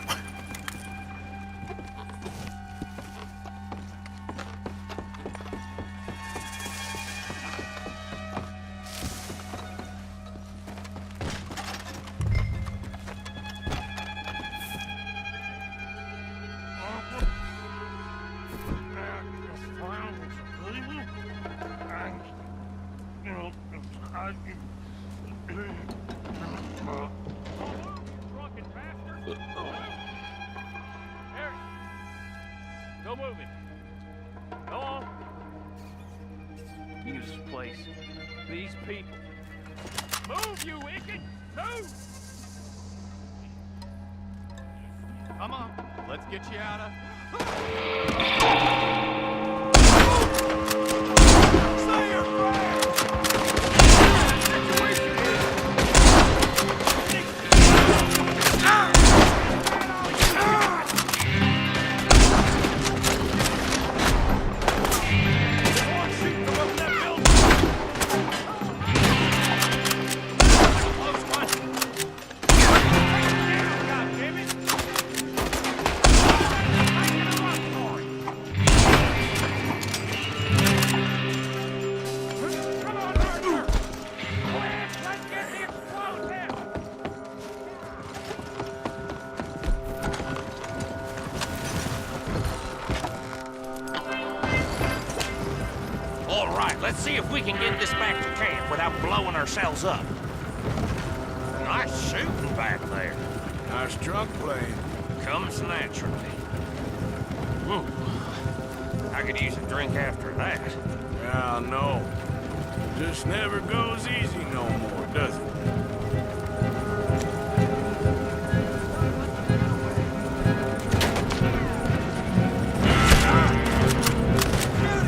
Go move it. Go on. Use this place. These people. Move, you wicked! Move! Come on, let's get you out of... Say your prayers! Let's see if we can get this back to camp without blowing ourselves up. Nice shooting back there. Nice drunk playing. Comes naturally. I could use a drink after that. Yeah, no. Just never goes easy no more, does it? Get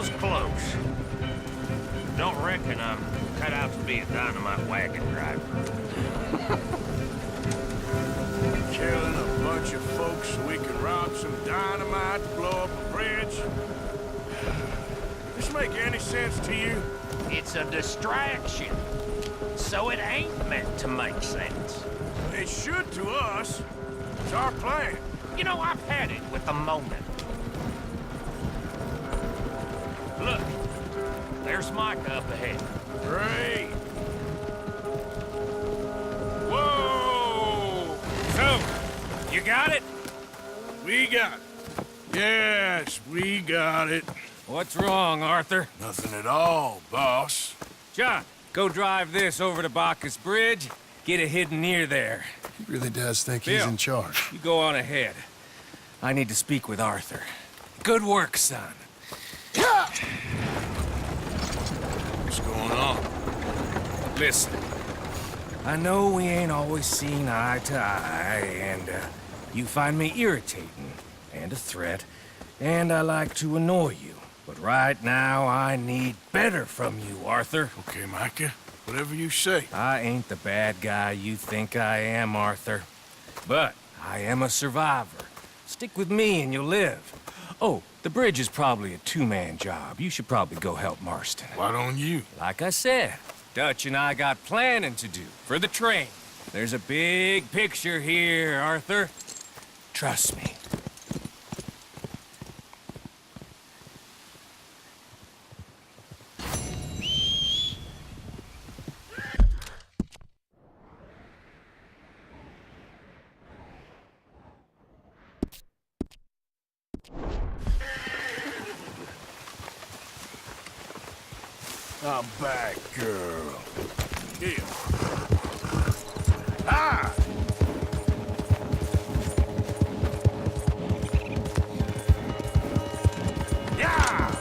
was close. Don't reckon I'm cut out to be a dynamite wagon driver. Killing a bunch of folks so we can rob some dynamite to blow up a bridge? This make any sense to you? It's a distraction, so it ain't meant to make sense. It should to us. It's our plan. You know, I've had it with the moment. Look, there's Micah up ahead. Great. Whoa! So, you got it? We got it. Yes, we got it. What's wrong, Arthur? Nothing at all, boss. John, go drive this over to Bacchus Bridge. Get it hidden near there. He really does think Bill, he's in charge. You go on ahead. I need to speak with Arthur. Good work, son. What's going on? Listen, I know we ain't always seen eye to eye, and you find me irritating and a threat, and I like to annoy you. But right now, I need better from you, Arthur. Okay, Micah. Whatever you say. I ain't the bad guy you think I am, Arthur. But I am a survivor. Stick with me and you'll live. Oh, the bridge is probably a two-man job. You should probably go help Marston. Why don't you? Like I said, Dutch and I got planning to do for the train. There's a big picture here, Arthur. Trust me. I'm back, girl. Here. Ah! Yeah!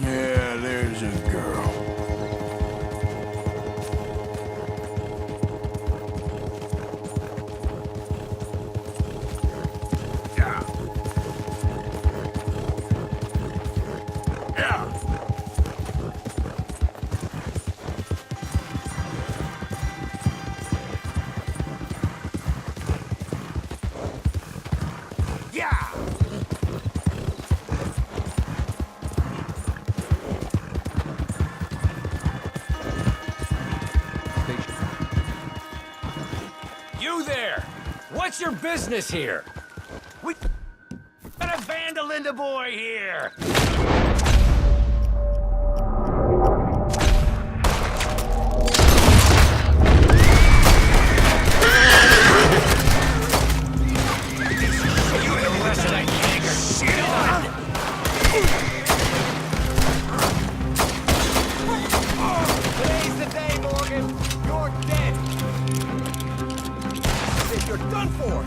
Yeah, there's a girl. Yeah. Yeah. Yeah. You there! What's your business here? We got a Vandalinda boy here! Today's the day, Morgan. You're dead. You're done for.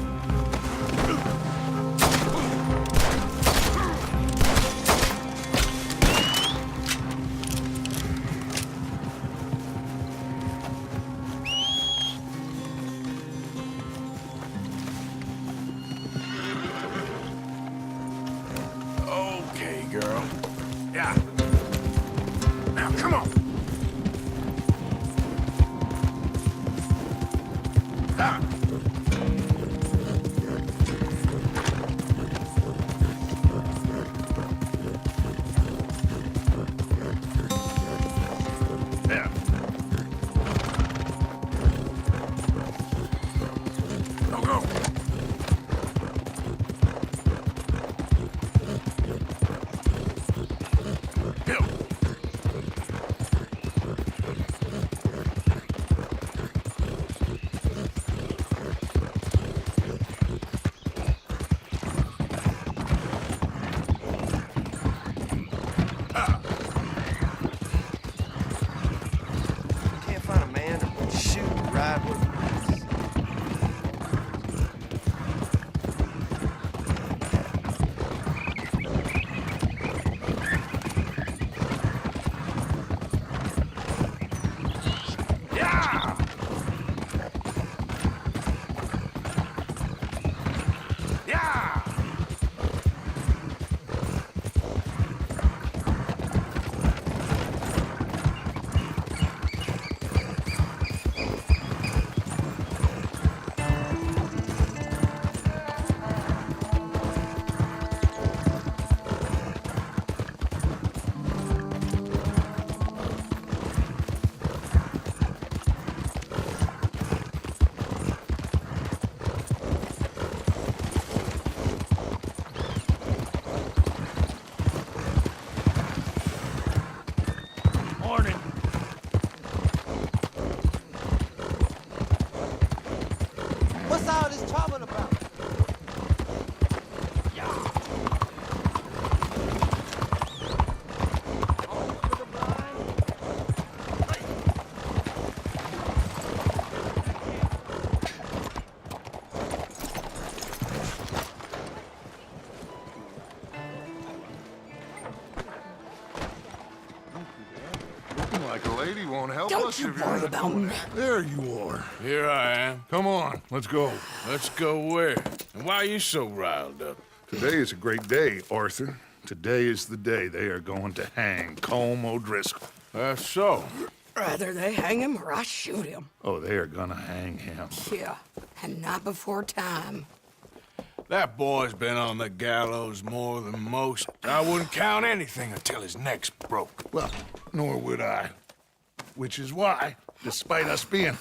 Okay, girl. Yeah. Now, come on. Ah. Yeah. Go, go. Hill. He won't help Don't us you if you're worry not about doing me. it. There you are. Here I am. Come on, let's go. Let's go where? And why are you so riled up? Today is a great day, Arthur. Today is the day they are going to hang Colm O'Driscoll. That's so. Rather they hang him or I shoot him. Oh, they are gonna hang him. Yeah, and not before time. That boy's been on the gallows more than most. I wouldn't count anything until his neck's broke. Well, nor would I. Which is why, despite us being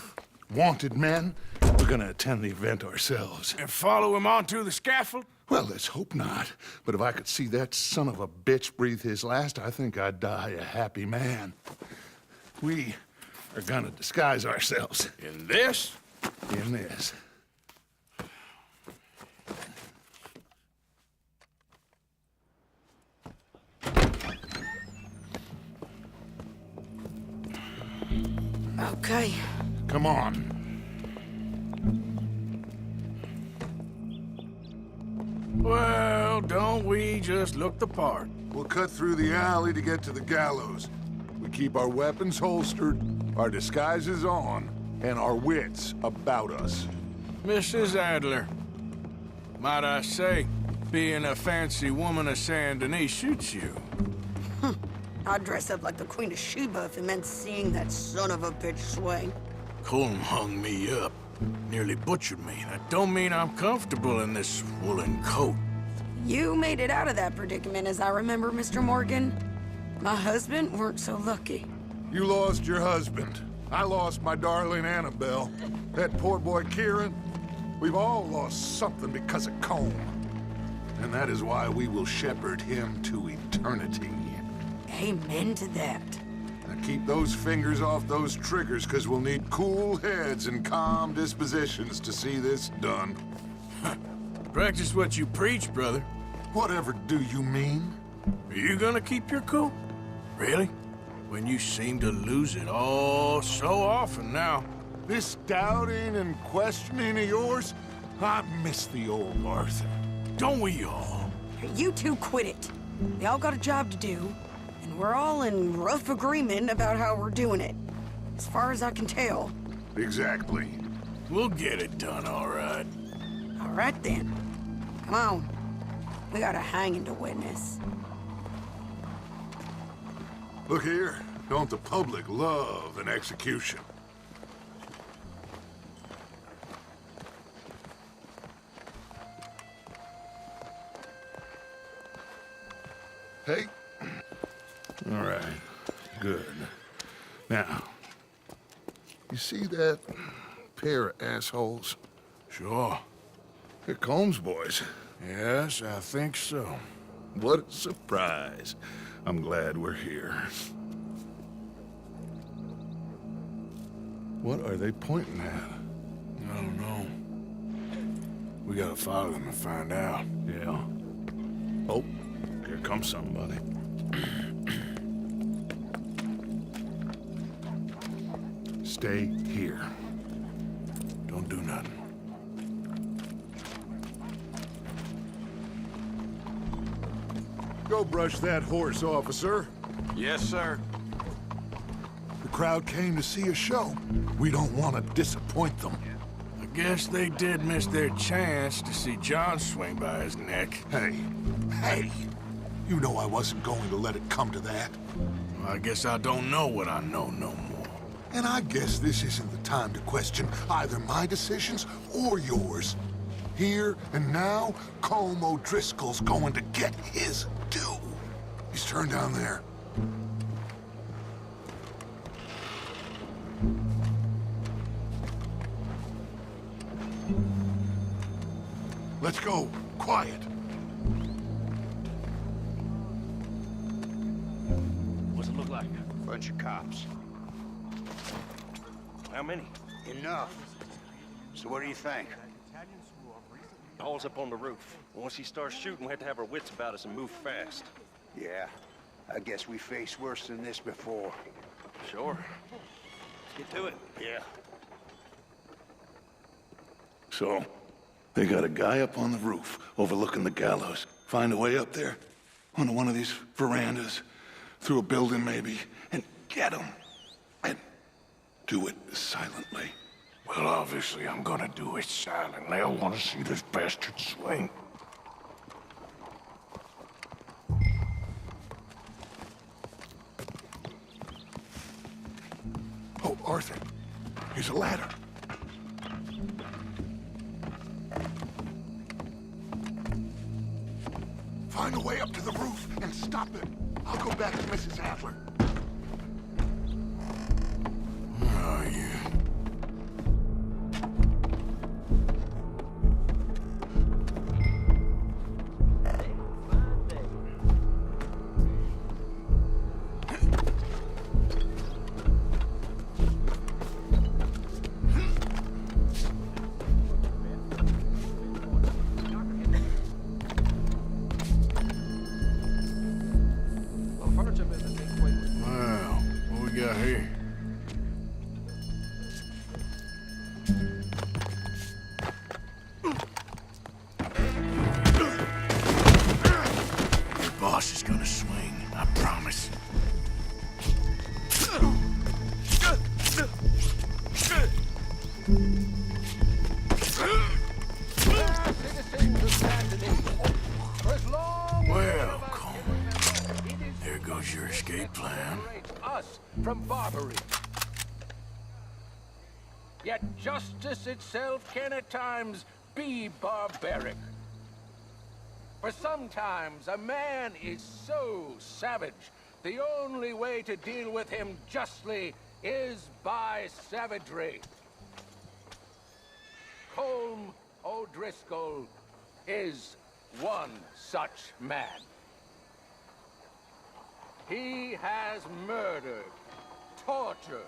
wanted men, we're gonna attend the event ourselves. And follow him onto the scaffold? Well, let's hope not. But if I could see that son of a bitch breathe his last, I think I'd die a happy man. We are gonna disguise ourselves. In this? In this. Okay. Come on. Well, don't we just look the part? We'll cut through the alley to get to the gallows. We keep our weapons holstered, our disguises on, and our wits about us. Mrs. Adler, might I say, being a fancy woman of Saint Denis suits you. I'd dress up like the Queen of Sheba if it meant seeing that son of a bitch swing. Colm hung me up, nearly butchered me. That don't mean I'm comfortable in this woolen coat. You made it out of that predicament, as I remember, Mr. Morgan. My husband weren't so lucky. You lost your husband. I lost my darling Annabelle. That poor boy Kieran. We've all lost something because of Colm. And that is why we will shepherd him to eternity. Amen to that. Now keep those fingers off those triggers, because we'll need cool heads and calm dispositions to see this done. Practice what you preach, brother. Whatever do you mean? Are you gonna keep your cool? Really? When you seem to lose it all so often now. This doubting and questioning of yours, I miss the old Arthur. Don't we all? You two quit it. We all got a job to do, and we're all in rough agreement about how we're doing it. As far as I can tell. Exactly. We'll get it done, all right. All right, then. Come on. We got a hanging to witness. Look here. Don't the public love an execution? Hey. All right. Good. Now, you see that pair of assholes? Sure. They're Colm's boys. Yes, I think so. What a surprise. I'm glad we're here. What are they pointing at? I don't know. We gotta follow them and find out. Yeah. Oh, here comes somebody. Stay here. Don't do nothing. Go brush that horse, officer. Yes, sir. The crowd came to see a show. We don't want to disappoint them. I guess they did miss their chance to see John swing by his neck. Hey, you know I wasn't going to let it come to that. Well, I guess I don't know what I know no more. And I guess this isn't the time to question either my decisions or yours. Here and now, Colm O'Driscoll's going to get his due. He's turned down there. Let's go. Quiet. What's it look like? Bunch of cops. How many? Enough. So what do you think? Paul's up on the roof. Once he starts shooting, we have to have our wits about us and move fast. Yeah, I guess we faced worse than this before. Sure. Let's get to it. Yeah. So, they got a guy up on the roof overlooking the gallows. Find a way up there, onto one of these verandas, through a building maybe, and get him. I Do it silently. Well, obviously, I'm gonna do it silently. I want to see this bastard swing. Oh, Arthur. Here's a ladder. Find a way up to the roof and stop him. I'll go back to Mrs. Adler. Oh, yeah. Well, what we got here? Your boss is gonna swing, I promise. Well, Colm, there goes your escape plan. Us from barbary. Yet justice itself can at times be barbaric. For sometimes a man is so savage, the only way to deal with him justly is by savagery. Colm O'Driscoll is one such man. He has murdered, tortured,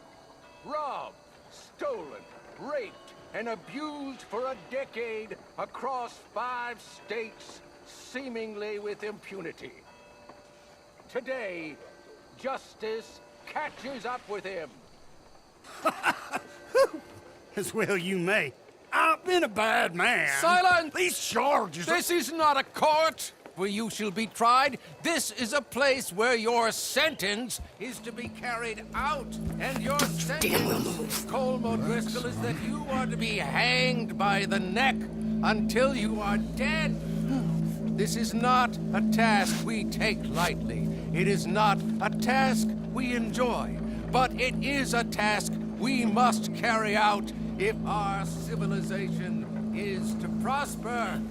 robbed, stolen, raped, and abused for a decade across 5 states, seemingly with impunity. Today, justice catches up with him. As well you may. I've been a bad man. Silence! These charges... This is not a court where you shall be tried. This is a place where your sentence is to be carried out. And your sentence, Colm O'Driscoll, is that you are to be hanged by the neck until you are dead. This is not a task we take lightly. It is not a task we enjoy. But it is a task we must carry out if our civilization is to prosper.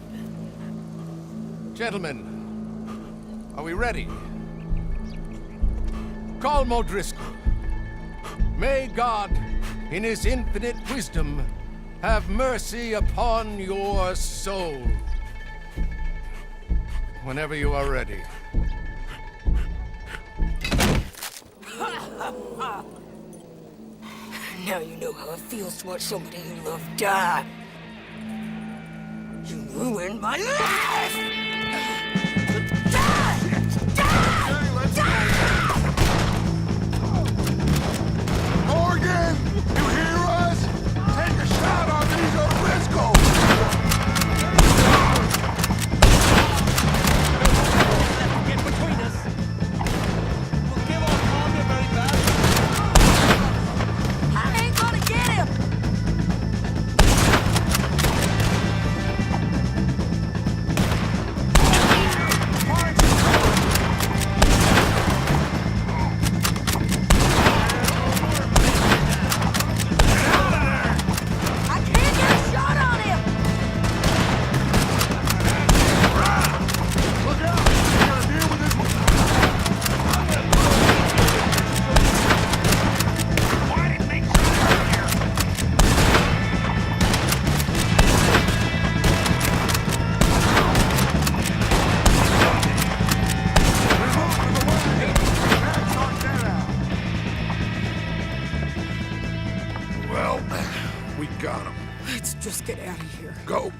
Gentlemen, are we ready? Colm O'Driscoll, may God, in his infinite wisdom, have mercy upon your soul. Whenever you are ready. Now you know how it feels to watch somebody you love die. You ruined my life! Morgan! You hear us? Take a shot on these O'Driscolls! Get between us. We'll give our Colm the very best. I ain't gonna get him! I can't get a shot on him! Look out! We gotta deal with this one. Why didn't they come here? Well, we got him. Let's just get out of here. Go.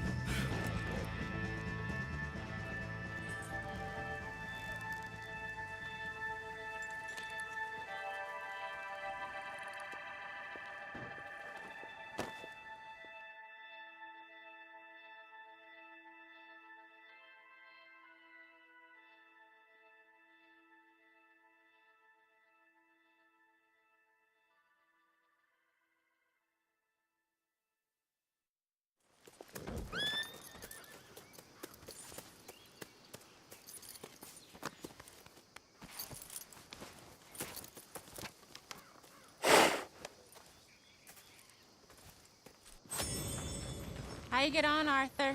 How you get on, Arthur?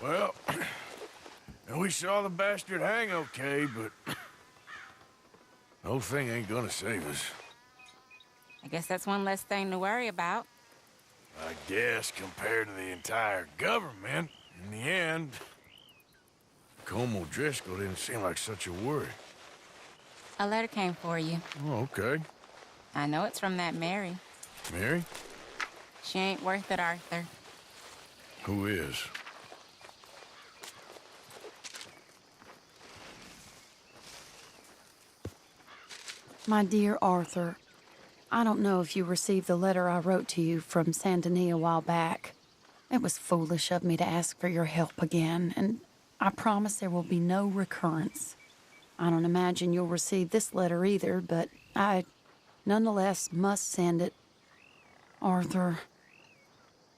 Well, we saw the bastard hang okay, but the whole thing ain't gonna save us. I guess that's one less thing to worry about. I guess compared to the entire government, in the end, Colm O'Driscoll didn't seem like such a worry. A letter came for you. Oh, okay. I know it's from that Mary. Mary? She ain't worth it, Arthur. Who is? My dear Arthur, I don't know if you received the letter I wrote to you from Saint Denis a while back. It was foolish of me to ask for your help again, and I promise there will be no recurrence. I don't imagine you'll receive this letter either, but I nonetheless must send it. Arthur.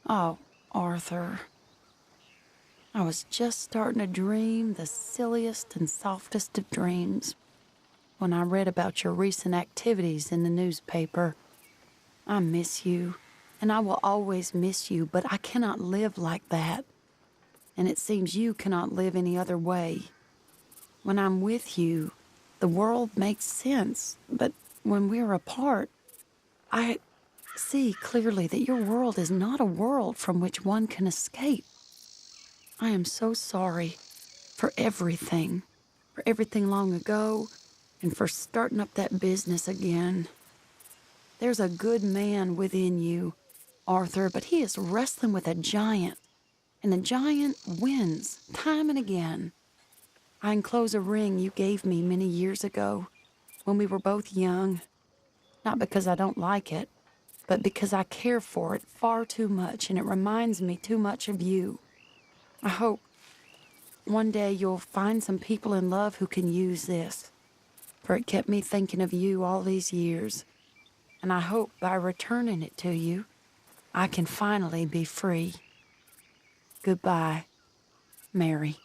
Oh, Arthur. I was just starting to dream the silliest and softest of dreams when I read about your recent activities in the newspaper. I miss you, and I will always miss you, but I cannot live like that. And it seems you cannot live any other way. When I'm with you, the world makes sense, but when we're apart, I see clearly that your world is not a world from which one can escape. I am so sorry for everything long ago, and for starting up that business again. There's a good man within you, Arthur, but he is wrestling with a giant, and the giant wins time and again. I enclose a ring you gave me many years ago when we were both young, not because I don't like it, but because I care for it far too much, and it reminds me too much of you. I hope one day you'll find some people in love who can use this, for it kept me thinking of you all these years, and I hope by returning it to you, I can finally be free. Goodbye, Mary.